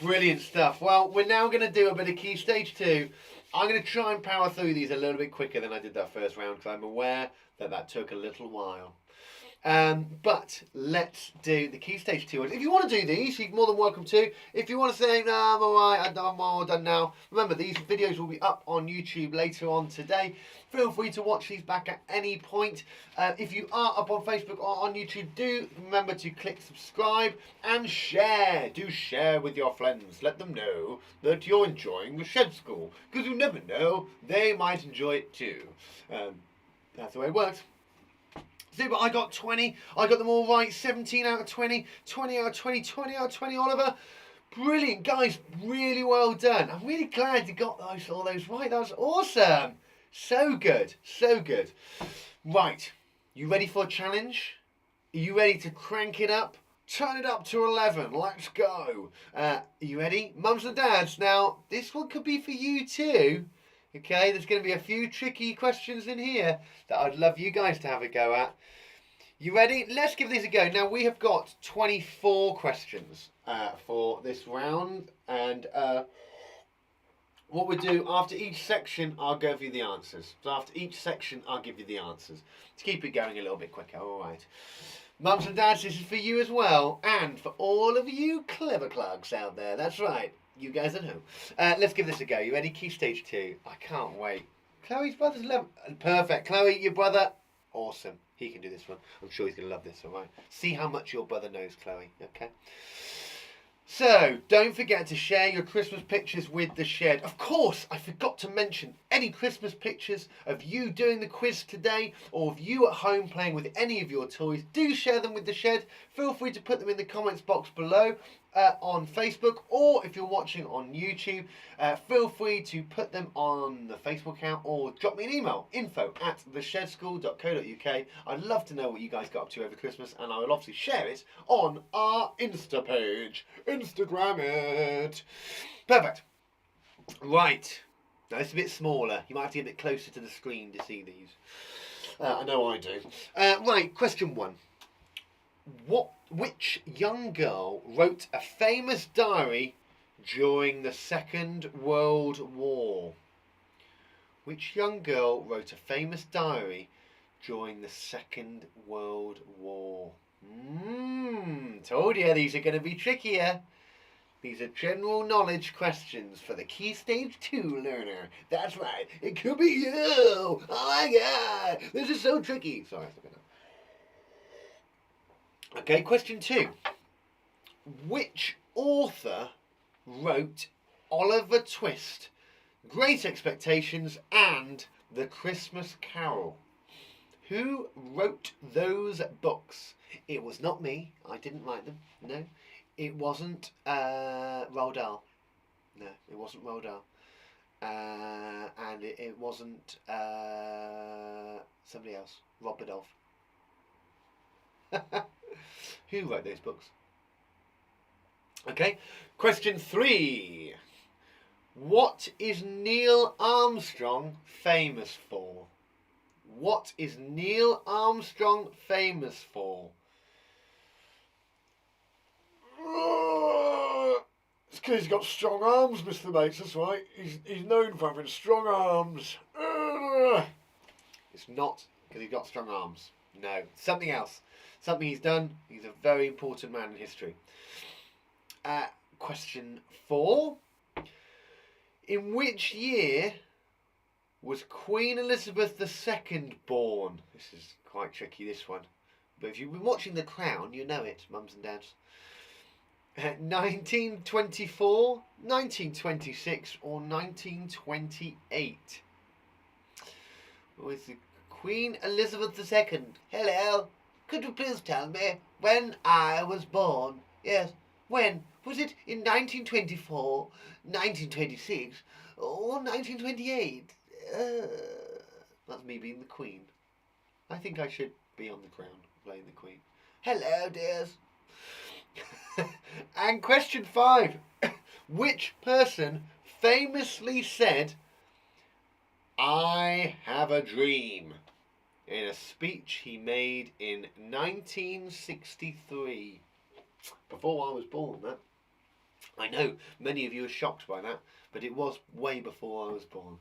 Brilliant stuff. Well, we're now going to do a bit of Key Stage 2. I'm going to try and power through these a little bit quicker than I did that first round, because I'm aware that that took a little while. But let's do the Key Stage 2. If you want to do these, you're more than welcome to. If you want to say, no, I'm alright, I'm all done now. Remember, these videos will be up on YouTube later on today. Feel free to watch these back at any point. If you are up on Facebook or on YouTube, do remember to click subscribe and share. Do share with your friends. Let them know that you're enjoying the Shed School, because you never know, they might enjoy it too. That's the way it works. Super, I got 20. I got them all right. 17 out of 20. 20 out of 20. 20 out of 20, Oliver. Brilliant, guys. Really well done. I'm really glad you got all those right. That was awesome. So good. So good. Right. You ready for a challenge? Are you ready to crank it up? Turn it up to 11. Let's go. Are you ready? Mums and dads, now, this one could be for you too. Okay, there's going to be a few tricky questions in here that I'd love you guys to have a go at. You ready? Let's give these a go. Now, we have got 24 questions for this round. And what we do, after each section, I'll give you the answers. So after each section, I'll give you the answers. To keep it going a little bit quicker, all right. Mums and dads, this is for you as well. And for all of you clever clugs out there. That's right. You guys at home. Let's give this a go. You ready? Key Stage 2. I can't wait. Chloe's brother's 11. Perfect. Chloe, your brother. Awesome. He can do this one. I'm sure he's going to love this, all right? See how much your brother knows, Chloe. Okay? So, don't forget to share your Christmas pictures with the Shed. Of course, I forgot to mention any Christmas pictures of you doing the quiz today, or of you at home playing with any of your toys. Do share them with the Shed. Feel free to put them in the comments box below. on Facebook, or if you're watching on YouTube, feel free to put them on the Facebook account or drop me an email, info@theshedschool.co.uk. I'd love to know what you guys got up to over Christmas, and I will obviously share it on our Insta page. Instagram it. Perfect. Right. Now it's a bit smaller. You might have to get a bit closer to the screen to see these. I know I do. Right, question 1. Which young girl wrote a famous diary during the Second World War? Which young girl wrote a famous diary during the Second World War? Told you these are going to be trickier. These are general knowledge questions for the Key Stage 2 learner. That's right, it could be you! Oh my god, this is so tricky. Sorry, I forgot. Okay, question 2. Which author wrote Oliver Twist, Great Expectations, and The Christmas Carol? Who wrote those books? It was not me. I didn't write them. No. It wasn't Roald Dahl. No, it wasn't Roald Dahl. And it wasn't somebody else. Rob Biddulph. Who wrote those books? Okay, question 3. What is Neil Armstrong famous for? What is Neil Armstrong famous for? It's because he's got strong arms, Mr. Bates, that's right. He's known for having strong arms. It's not because he's got strong arms. No, something else. Something he's done. He's a very important man in history. Question 4. In which year was Queen Elizabeth II born? This is quite tricky, this one. But if you've been watching The Crown, you know it, mums and dads. 1924, 1926, or 1928? Was the Queen Elizabeth II? Hello, could you please tell me when I was born? Yes, when? Was it in 1924, 1926, or 1928? That's me being the Queen. I think I should be on The Crown, playing the Queen. Hello, dears. And question 5. Which person famously said, "I have a dream," in a speech he made in 1963? Before I was born, that. I know many of you are shocked by that, but it was way before I was born.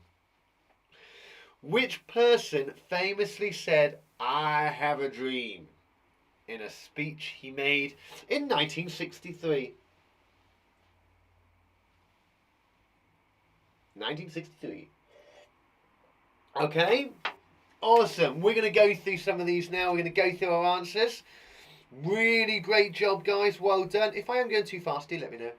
Which person famously said, "I have a dream," in a speech he made in 1963? 1963. Okay, awesome. We're going to go through some of these now. We're going to go through our answers. Really great job, guys. Well done. If I am going too fast, do let me know.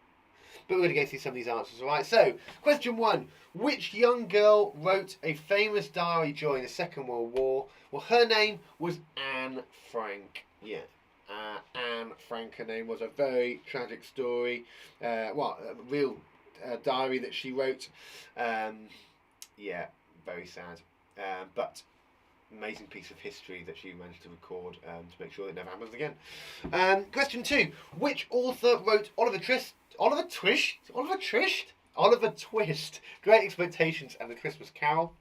But we're going to go through some of these answers, all right? So, question 1. Which young girl wrote a famous diary during the Second World War? Well, her name was Anne Frank. Yeah, Anne Frank, her name was. A very tragic story. A real diary that she wrote. Yeah, very sad. But amazing piece of history that she managed to record to make sure it never happens again. Question 2. Which author wrote Oliver Twist, Great Expectations, and The Christmas Carol?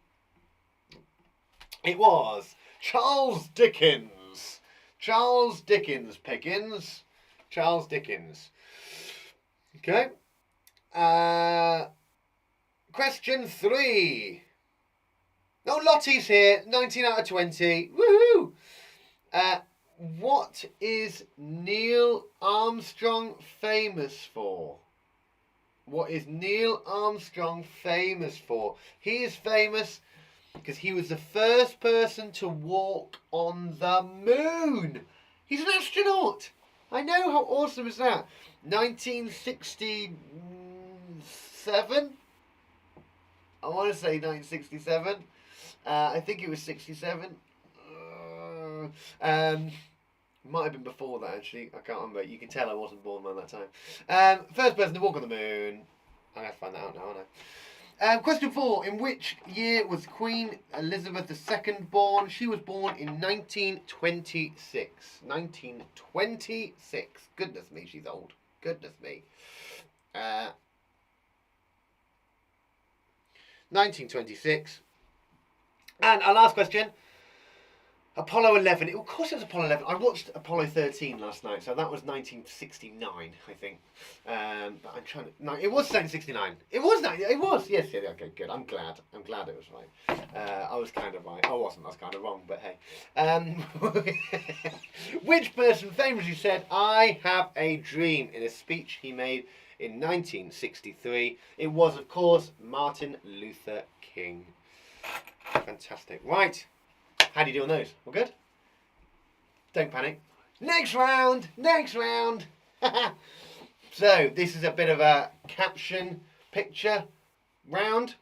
It was Charles Dickens. Charles Dickens, Pickens. Charles Dickens. Okay. Question 3. Oh, Lottie's here. 19 out of 20. Woohoo! What is Neil Armstrong famous for? What is Neil Armstrong famous for? He is famous because he was the first person to walk on the moon. He's an astronaut. I know, how awesome is that? 1967? I want to say 1967. I think it was 67. Might have been before that, actually. I can't remember. You can tell I wasn't born around that time. First person to walk on the moon. I'm going to find that out now, aren't I? Question 4. In which year was Queen Elizabeth II born? She was born in 1926. 1926. Goodness me, she's old. Goodness me. 1926. And our last question. Apollo 11. Of course it was Apollo 11. I watched Apollo 13 last night, so that was 1969, I think. But I'm trying to... No, it was 1969. It was. It was. Yes, yeah, okay, good. I'm glad it was right. I was kind of right. I wasn't. I was kind of wrong, but hey. Which person famously said, "I have a dream," in a speech he made in 1963? It was, of course, Martin Luther King. Fantastic. Right. How do you do on those? All good? Don't panic. Next round! Next round! So, this is a bit of a caption picture round.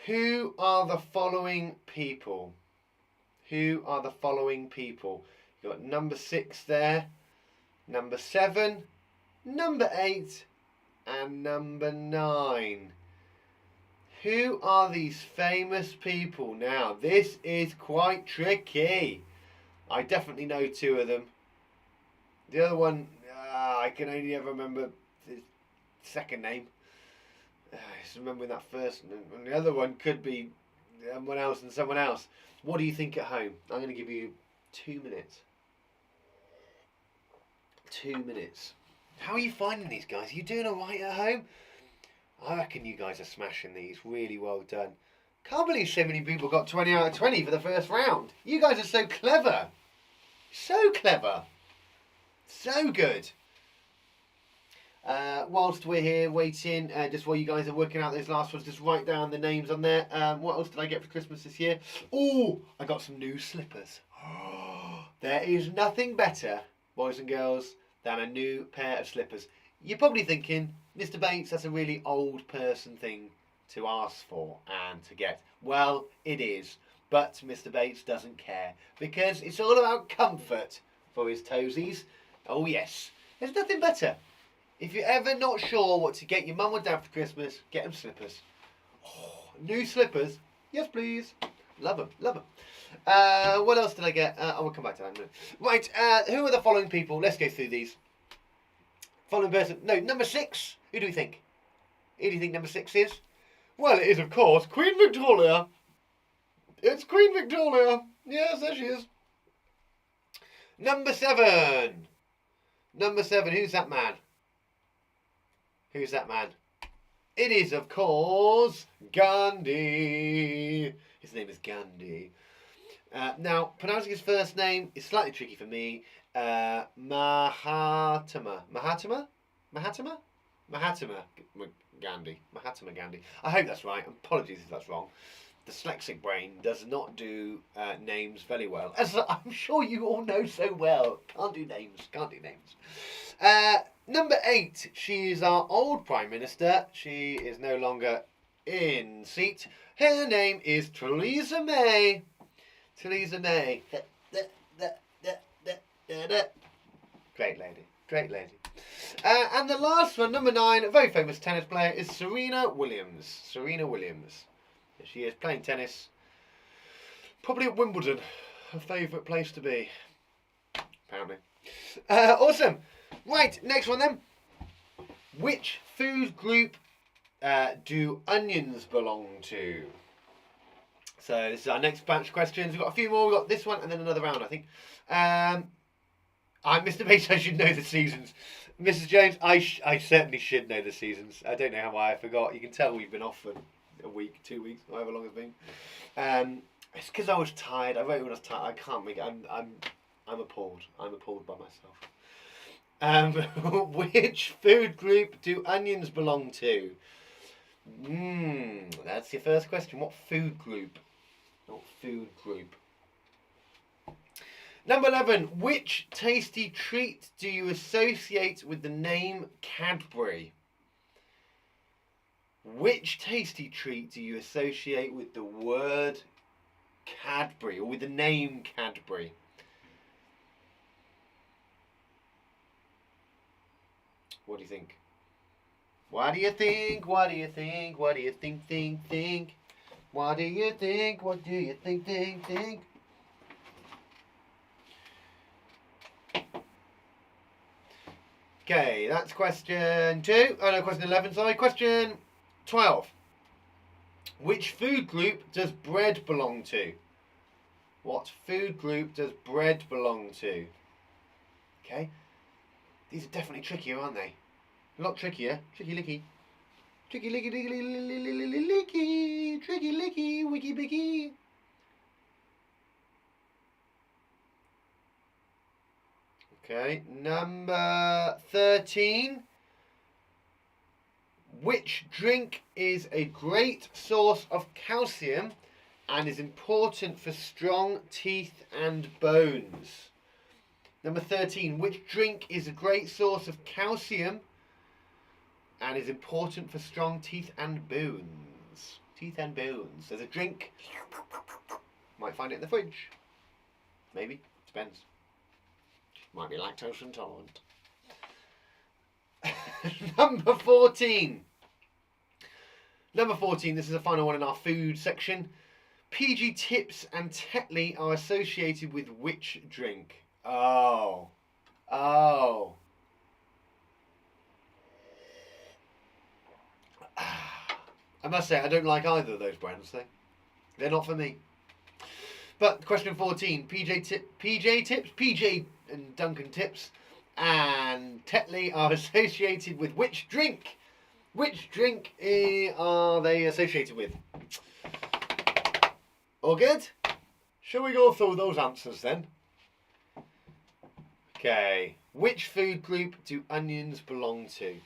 Who are the following people? Who are the following people? You've got number 6 there, number 7, number 8, and number 9. Who are these famous people? Now, this is quite tricky. I definitely know 2 of them. The other one, I can only ever remember his second name. Just remembering that first, and the other one could be someone else and someone else. What do you think at home? I'm going to give you 2 minutes. 2 minutes. How are you finding these guys? Are you doing alright at home? I reckon you guys are smashing these. Really well done. Can't believe so many people got 20 out of 20 for the first round. You guys are so clever. So clever. So good. Whilst we're here waiting, just while you guys are working out those last ones, just write down the names on there. What else did I get for Christmas this year? Oh, I got some new slippers. There is nothing better, boys and girls, than a new pair of slippers. You're probably thinking, Mr. Bates, that's a really old person thing to ask for and to get. Well, it is. But Mr. Bates doesn't care, because it's all about comfort for his toesies. Oh yes, there's nothing better. If you're ever not sure what to get your mum or dad for Christmas, get them slippers. Oh, new slippers? Yes, please. Love them, love them. What else did I get? I will come back to that in a minute. Right, who are the following people? Let's go through these. Following person. No, number 6. Who do we think? Who do you think number 6 is? Well, it is, of course, Queen Victoria. It's Queen Victoria. Yes, there she is. Number 7. Number 7. Who's that man? Who's that man? It is, of course, Gandhi. His name is Gandhi. Now, pronouncing his first name is slightly tricky for me. Mahatma Gandhi. Mahatma Gandhi. I hope that's right. Apologies if that's wrong. Dyslexic brain does not do names very well, as I'm sure you all know so well. Can't do names. Can't do names. Number 8. She is our old Prime Minister. She is no longer in seat. Her name is Theresa May. Theresa May. Great lady. Great lady. And the last one, number 9, a very famous tennis player, is Serena Williams. Serena Williams. She is playing tennis. Probably at Wimbledon. Her favourite place to be. Apparently. Awesome. Right, next one then. Which food group do onions belong to? So this is our next batch of questions. We've got a few more. We've got this one and then another round, I think. Mr. Bates, I should know the seasons. Mrs. Jones, I certainly should know the seasons. I don't know why I forgot. You can tell we've been off for a week, 2 weeks, however long it's been. It's because I was tired. I wrote it when I was tired. I can't make it. I'm appalled. I'm appalled by myself. Which food group do onions belong to? That's your first question. What food group? What food group? Number 11. Which tasty treat do you associate with the name Cadbury? Which tasty treat do you associate with the word Cadbury, or with the name Cadbury? What do you think? What do you think? What do you think? What do you think? Think. What do you think? What do you think? Think. Okay, that's question 2. Oh no, question 11, sorry. Question 12. Which food group does bread belong to? What food group does bread belong to? Okay. These are definitely trickier, aren't they? A lot trickier. Tricky licky. Tricky licky licky. Tricky licky wicky bicky. Okay, number 13. Which drink is a great source of calcium and is important for strong teeth and bones? Number 13. Which drink is a great source of calcium and is important for strong teeth and bones? Teeth and bones. There's a drink. Might find it in the fridge. Maybe. Depends. Might be lactose intolerant. Number 14. Number 14, this is the final one in our food section. PG Tips and Tetley are associated with which drink? Oh. I must say, I don't like either of those brands, though. They're not for me. But question 14, PJ Tips, PJ and Duncan Tips and Tetley are associated with which drink? Which drink are they associated with? All good? Shall we go through those answers then? Okay. Which food group do onions belong to?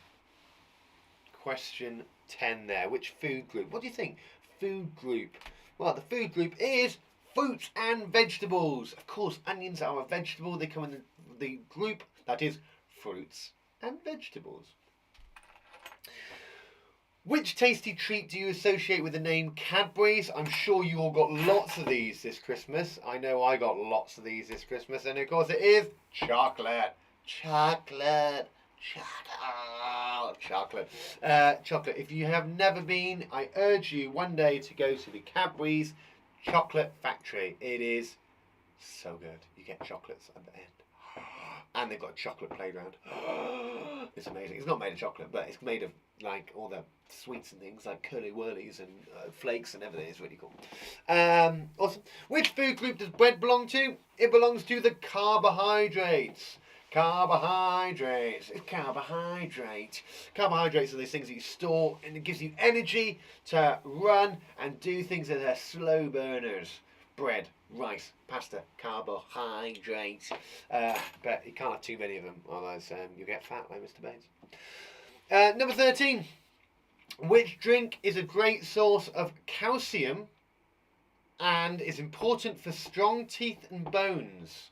Question 10 there. Which food group? What do you think? Food group. Well, the food group is fruits and vegetables. Of course, onions are a vegetable. They come in the group that is fruits and vegetables. Which tasty treat do you associate with the name Cadbury's? I'm sure you all got lots of these this Christmas. I know I got lots of these this Christmas. And of course it is chocolate. Chocolate. If you have never been, I urge you one day to go to the Cadbury's chocolate factory. It is so good. You get chocolates at the end. And they've got a chocolate playground. It's amazing. It's not made of chocolate, but it's made of like all the sweets and things like curly whirlies and flakes and everything. It's really cool. Awesome. Which food group does bread belong to? It belongs to the carbohydrates. Carbohydrates. It's carbohydrate. Carbohydrates are these things that you store and it gives you energy to run and do things that are slow burners. Bread, rice, pasta, carbohydrate. But you can't have too many of them, otherwise you get fat like Mr. Baines. Number 13. Which drink is a great source of calcium and is important for strong teeth and bones?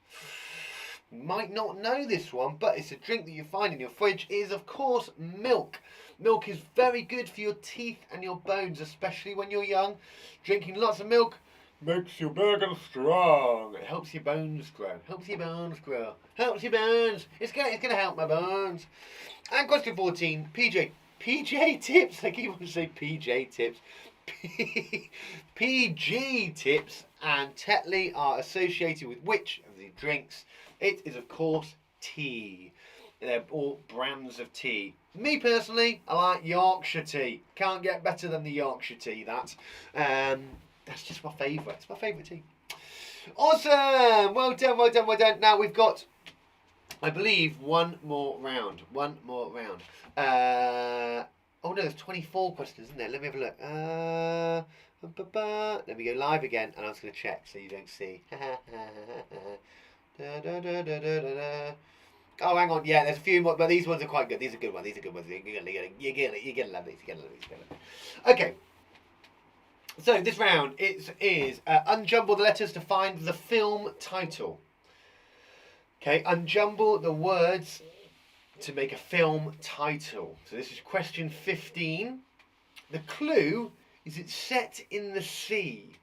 You might not know this one, but it's a drink that you find in your fridge. It is, of course, milk. Milk is very good for your teeth and your bones, especially when you're young. Drinking lots of milk makes your bones strong. It helps your bones grow. Helps your bones grow. Helps your bones. It's gonna help my bones. And question 14. PJ Tips. I keep wanting to say PJ Tips. PG Tips and Tetley are associated with which of the drinks? It is, of course, tea. They're all brands of tea. Me personally, I like Yorkshire tea. Can't get better than the Yorkshire tea. That's just my favourite. It's my favourite tea. Awesome. Well done, well done, well done. Now we've got, I believe, one more round. Oh no, there's 24 questions, isn't there? Let me have a look. Let me go live again, and I'm just going to check so you don't see. Oh, hang on. Yeah, there's a few more, but these ones are quite good. These are good ones. You're gonna love these. Okay. So this round is unjumble the letters to find the film title. Okay, unjumble the words to make a film title. So this is question 15. The clue is it's set in the sea.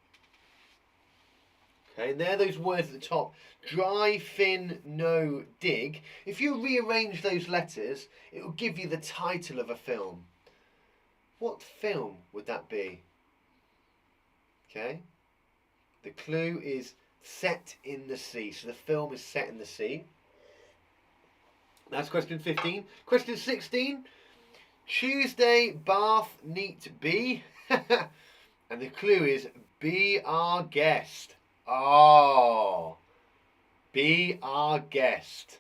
Okay, and there are those words at the top. Dry, fin, no, dig. If you rearrange those letters, it will give you the title of a film. What film would that be? Okay. The clue is set in the sea. So the film is set in the sea. That's question 15. Question 16. Tuesday, bath, neat, be. And the clue is be our guest. Oh. Be our guest.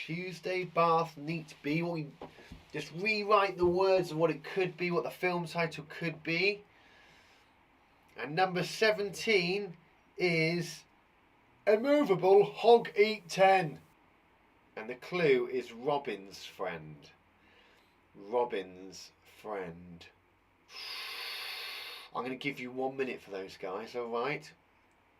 Tuesday, bath, neat, be. Just rewrite the words of what it could be, what the film title could be. And number 17 is immovable hog eat 10. And the clue is Robin's friend. Robin's friend. I'm going to give you 1 minute for those guys, alright?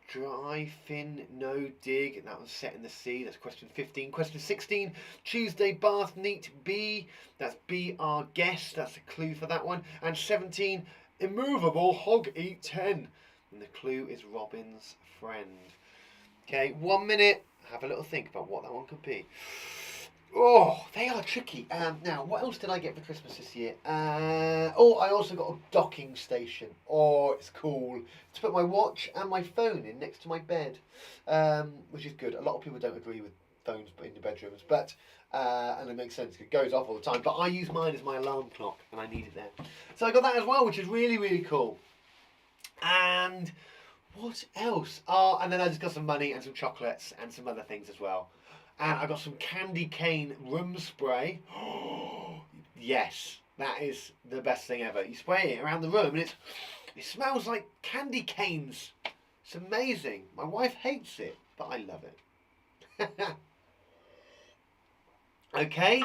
Dry, fin, no, dig. And that was set in the sea. That's question 15. Question 16. Tuesday, bath, neat, be. That's be our guest. That's a clue for that one. And 17. Immovable hog eat 10. And the clue is Robin's friend. Okay, 1 minute. Have a little think about what that one could be. Oh, they are tricky. Now, what else did I get for Christmas this year? I also got a docking station. Oh, it's cool. To put my watch and my phone in next to my bed, which is good. A lot of people don't agree with phones in the bedrooms, but and it makes sense. It goes off all the time. But I use mine as my alarm clock, and I need it there. So I got that as well, which is really, really cool. And what else? Oh, and then I just got some money and some chocolates and some other things as well. And I got some candy cane room spray. Yes, that is the best thing ever. You spray it around the room and it smells like candy canes. It's amazing. My wife hates it, but I love it. Okay,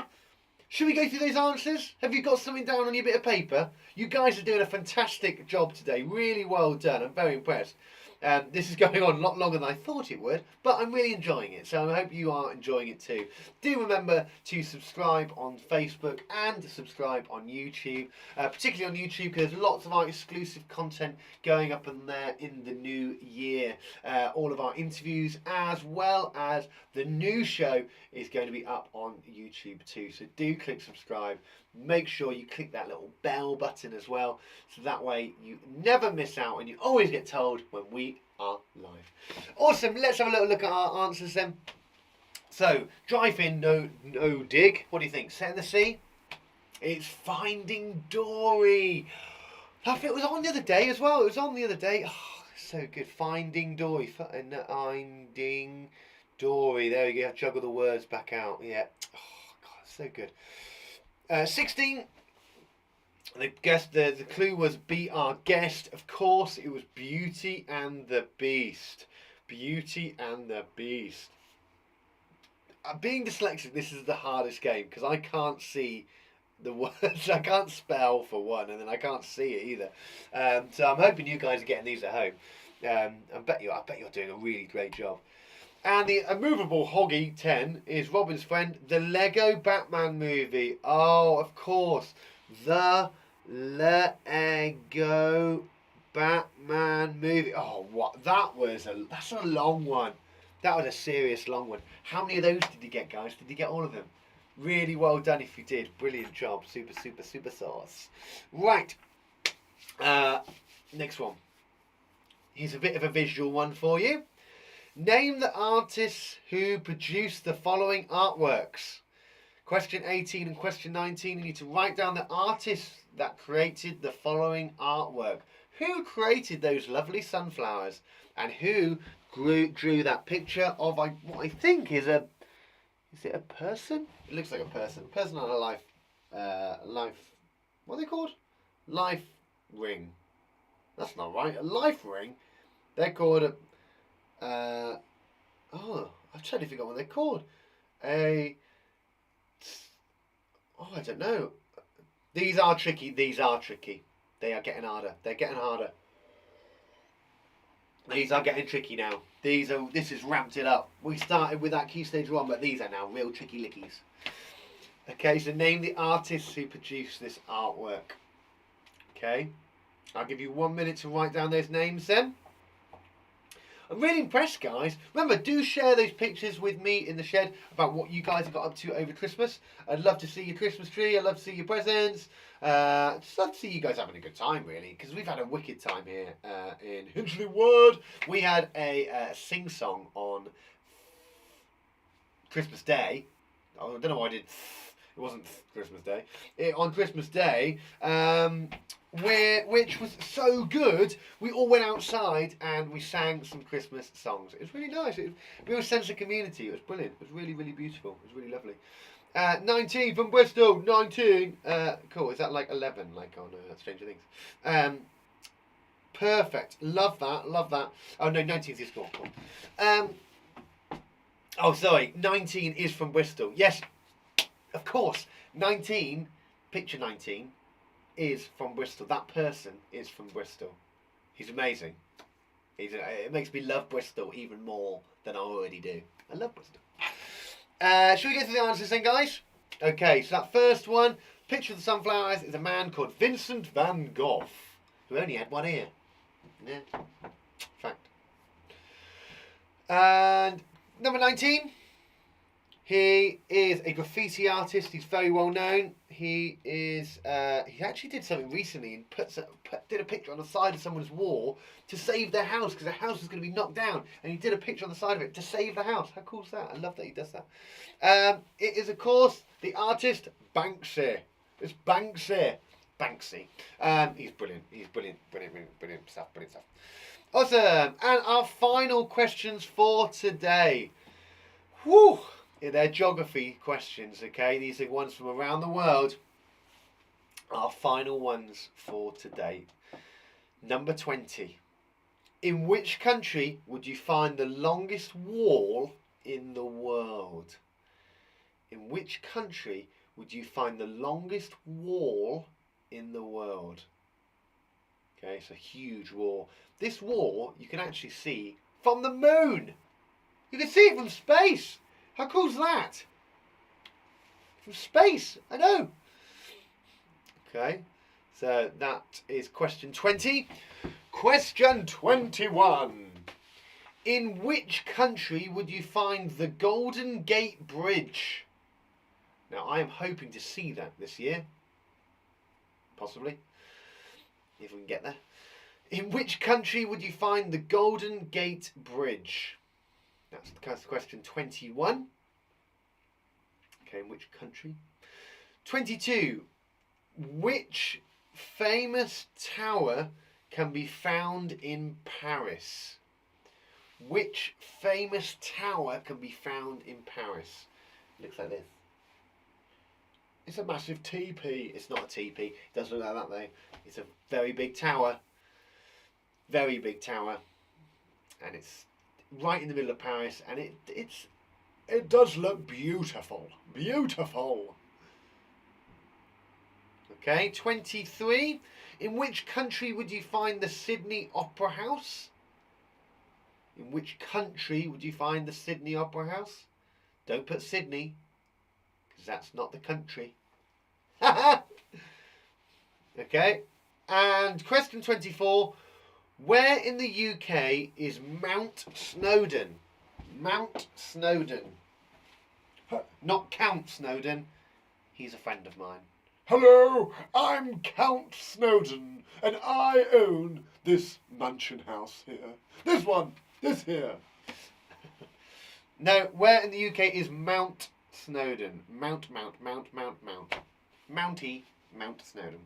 should we go through those answers? Have you got something down on your bit of paper? You guys are doing a fantastic job today. Really well done. I'm very impressed. This is going on a lot longer than I thought it would, but I'm really enjoying it, so I hope you are enjoying it too. Do remember to subscribe on Facebook and subscribe on YouTube, particularly on YouTube, because there's lots of our exclusive content going up in there in the new year. All of our interviews, as well as the new show, is going to be up on YouTube too, so do click subscribe. Make sure you click that little bell button as well, so that way you never miss out and you always get told when we are live. Awesome, let's have a little look at our answers then. So, drive in, no dig. What do you think? Set in the sea? It's Finding Dory. It was on the other day as well. It was on the other day. Oh, so good. Finding Dory. Finding Dory. There we go. Juggle the words back out. Yeah. Oh, God, so good. 16. The clue was be our guest. Of course, it was Beauty and the Beast. Beauty and the Beast. Being dyslexic, this is the hardest game because I can't see the words. I can't spell for one, and then I can't see it either. So I'm hoping you guys are getting these at home. I bet you're doing a really great job. And the immovable hog eat 10 is Robin's friend, the Lego Batman movie. Oh, of course, the Lego Batman movie. Oh, what? That's a long one. That was a serious long one. How many of those did you get, guys? Did you get all of them? Really well done if you did. Brilliant job. Super, super, super sauce. Right. Next one. Here's a bit of a visual one for you. Name the artists who produced the following artworks. Question 18 and question 19, you need to write down the artists that created the following artwork. Who created those lovely sunflowers? And who drew that picture of what I think is it a person? It looks like a person. A person on a life, what are they called? Life ring. That's not right. A life ring? They're called I'm trying to figure out what they're called. I don't know. These are tricky. They are getting harder. They're getting harder. These are getting tricky now. This is ramped it up. We started with that key stage 1, but these are now real tricky lickies. Okay, so name the artists who produced this artwork. Okay, I'll give you 1 minute to write down those names then. I'm really impressed, guys. Remember, do share those pictures with me in the shed about what you guys have got up to over Christmas. I'd love to see your Christmas tree. I'd love to see your presents. Just love to see you guys having a good time, really, because we've had a wicked time here in Hinchley Wood. We had a sing-song on Christmas Day. Oh, I don't know why I did. It wasn't Christmas Day. On Christmas Day, which was so good, we all went outside and we sang some Christmas songs. It was really nice. It was a real sense of community. It was brilliant. It was really, really beautiful. It was really lovely. 19 from Bristol. 19. Cool. Is that like 11, like on Stranger Things? Perfect. Love that. Love that. Oh no, 19 is your score. Cool. Oh, sorry. 19 is from Bristol. Yes, of course. 19. Picture 19. Is from Bristol. That person is from Bristol. He's amazing. It makes me love Bristol even more than I already do. I love Bristol. Should we get to the answers then, guys? Okay, so that first one, picture of the sunflowers, is a man called Vincent van Gogh, who only had one ear. Yeah, fact. And number 19. He is a graffiti artist. He's very well known. He is. He actually did something recently and did a picture on the side of someone's wall to save their house because their house was going to be knocked down, and he did a picture on the side of it to save the house. How cool is that? I love that he does that. It is, of course, the artist Banksy. It's Banksy. Banksy. He's brilliant. He's brilliant. Brilliant stuff. Brilliant stuff. Awesome. And our final questions for today. Whew. Yeah, they're geography questions, okay? These are ones from around the world. Our final ones for today. Number 20. In which country would you find the longest wall in the world? In which country would you find the longest wall in the world? Okay, it's a huge wall. This wall you can actually see from the moon. You can see it from space. How cool is that? From space, I know. Okay, so that is question 20. Question 21. In which country would you find the Golden Gate Bridge? Now, I am hoping to see that this year. Possibly. If we can get there. In which country would you find the Golden Gate Bridge? That's question 21. Okay, in which country? 22. Which famous tower can be found in Paris? Which famous tower can be found in Paris? It looks like this. It's a massive teepee. It's not a teepee. It doesn't look like that though. It's a very big tower. Very big tower. And it's right in the middle of Paris, and it does look beautiful. Beautiful. Okay, 23. In which country would you find the Sydney Opera House? In which country would you find the Sydney Opera House? Don't put Sydney, because that's not the country. Okay, and question 24. Where in the UK is Mount Snowdon? Mount Snowdon. Not Count Snowdon. He's a friend of mine. Hello, I'm Count Snowdon, and I own this mansion house here. This one, this here. No, where in the UK is Mount Snowdon? Mount. Mountie, Mount Snowdon.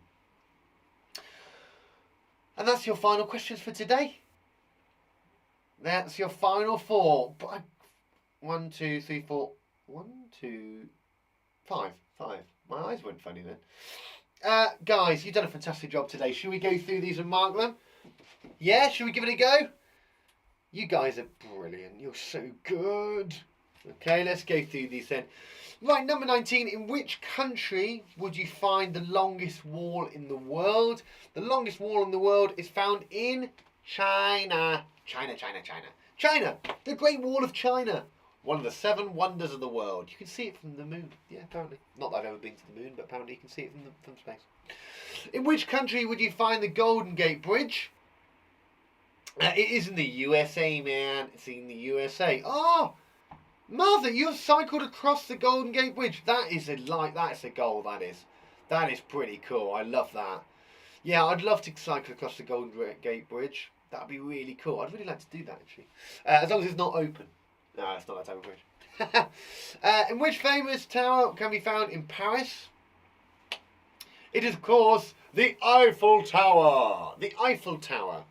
And that's your final questions for today. That's your final 4. 1, 2, 3, 4. 1, 2, 5. 5. My eyes went funny then. Guys, you've done a fantastic job today. Should we go through these and mark them? Yeah, should we give it a go? You guys are brilliant. You're so good. Okay, let's go through these then. Right, number 19. In which country would you find the longest wall in the world? The longest wall in the world is found in China. China. The Great Wall of China. One of the 7 wonders of the world. You can see it from the moon. Yeah, apparently. Not that I've ever been to the moon, but apparently you can see it from space. In which country would you find the Golden Gate Bridge? It is in the USA, man. It's in the USA. Oh, Martha, you've cycled across the Golden Gate Bridge. That is a That's a goal. That is. That is pretty cool. I love that. Yeah, I'd love to cycle across the Golden Gate Bridge. That'd be really cool. I'd really like to do that, actually. As long as it's not open. No, it's not that type of bridge. In which famous tower can be found in Paris? It is, of course, the Eiffel Tower. The Eiffel Tower.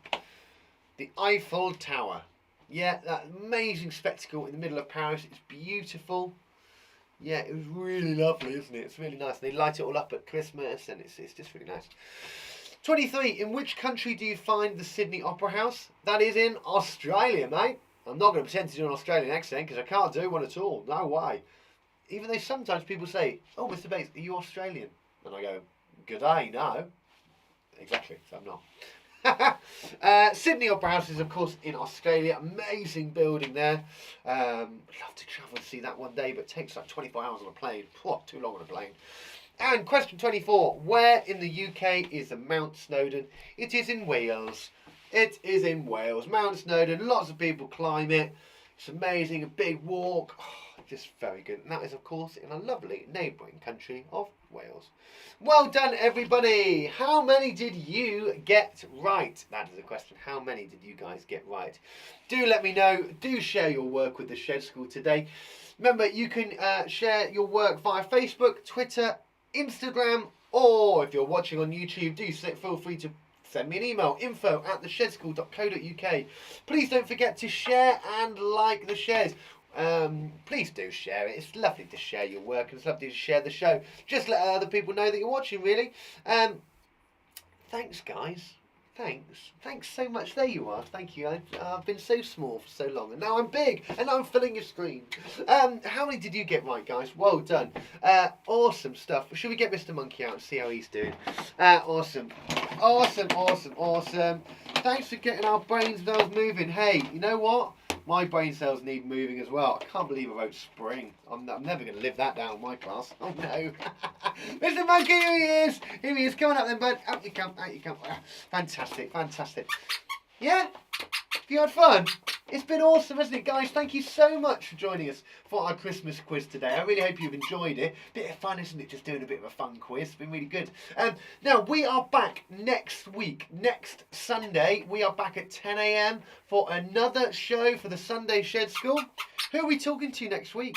The Eiffel Tower. Yeah, that amazing spectacle in the middle of Paris. It's beautiful. Yeah, it was really lovely, isn't it? It's really nice. They light it all up at Christmas, and it's just really nice. 23. In which country do you find the Sydney Opera House? That is in Australia, mate. I'm not going to pretend to do an Australian accent because I can't do one at all. No way. Even though sometimes people say, "Oh, Mr. Bates, are you Australian?" And I go, "Good day, no." Exactly, so I'm not. Sydney Opera House is, of course, in Australia. Amazing building there. I'd love to travel and see that one day, but it takes like 24 hours on a plane. Too long on a plane. And question 24. Where in the UK is Mount Snowdon? It is in Wales. It is in Wales. Mount Snowdon. Lots of people climb it. It's amazing. A big walk. Oh, just very good. And that is, of course, in a lovely neighbouring country of Wales. Well done, everybody. How many did you get right? That is the question. How many did you guys get right? Do let me know. Do share your work with the Shed School today. Remember, you can share your work via Facebook, Twitter, Instagram, or if you're watching on YouTube, feel free to send me an email, info@theshedschool.co.uk. Please don't forget to share and like the shares. Please do share it. It's lovely to share your work, and it's lovely to share the show. Just let other people know that you're watching, really. Thanks, guys. Thanks so much. There you are. Thank you. I've been so small for so long, and now I'm big, and now I'm filling your screen. How many did you get right, guys? Well done. Awesome stuff. Should we get Mr. Monkey out and see how he's doing? Awesome. Thanks for getting our brain cells moving. Hey, you know what? My brain cells need moving as well. I can't believe I wrote spring. I'm never going to live that down in my class. Oh no. Mr. Monkey, here he is. Here he is. Come on up then, bud. Out you come. Fantastic. Yeah? Have you had fun? It's been awesome, hasn't it, guys? Thank you so much for joining us for our Christmas quiz today. I really hope you've enjoyed it. Bit of fun, isn't it? Just doing a bit of a fun quiz. It's been really good. Now, we are back next week. Next Sunday, we are back at 10 a.m. for another show for the Sunday Shed School. Who are we talking to next week?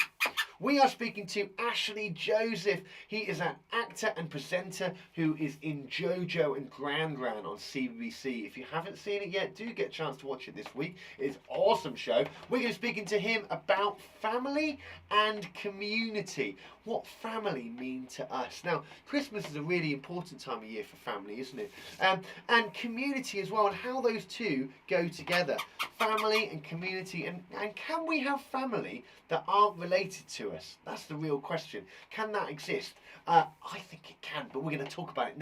We are speaking to Ashley Joseph. He is an actor and presenter who is in JoJo and Grand Ran on CBBC. If you haven't seen it yet, do get a chance to watch it this week. It's an awesome show. We're going to be speaking to him about family and community. What family mean to us. Now, Christmas is a really important time of year for family, isn't it? And community as well, and how those two go together. Family and community, and can we have family that aren't related to us? That's the real question. Can that exist? I think it can, but we're going to talk about it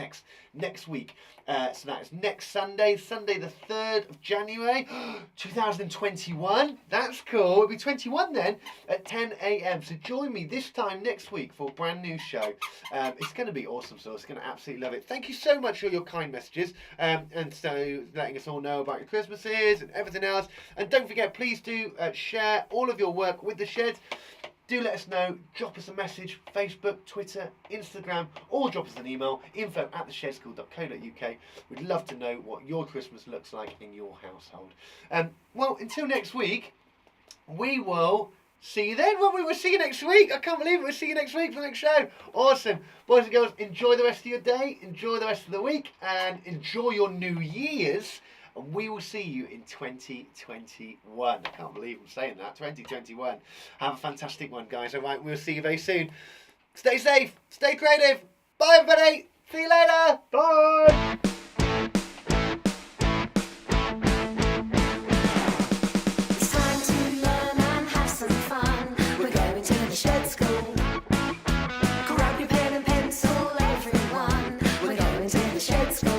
next week. So that is next Sunday the 3rd of January, 2021. That's cool. It'll be 21 then at 10 a.m. So join me this time next week for a brand new show. It's going to be awesome, so it's going to absolutely love it. Thank you so much for your kind messages, and so letting us all know about your Christmases and everything else. And don't forget, please do share all of your work with the Shed. Do let us know, drop us a message, Facebook, Twitter, Instagram, or drop us an email, info@theshedschool.co.uk. We'd love to know what your Christmas looks like in your household. Well, until next week, we will see you then. Well, we will see you next week. I can't believe it. We'll see you next week for the next show. Awesome. Boys and girls, enjoy the rest of your day, enjoy the rest of the week, and enjoy your New Year's. And we will see you in 2021. I can't believe I'm saying that. 2021. Have a fantastic one, guys. All right, we'll see you very soon. Stay safe. Stay creative. Bye, everybody. See you later. Bye. It's time to learn and have some fun. We're going to the Shed School. Grab your pen and pencil, everyone. We're going to the Shed School.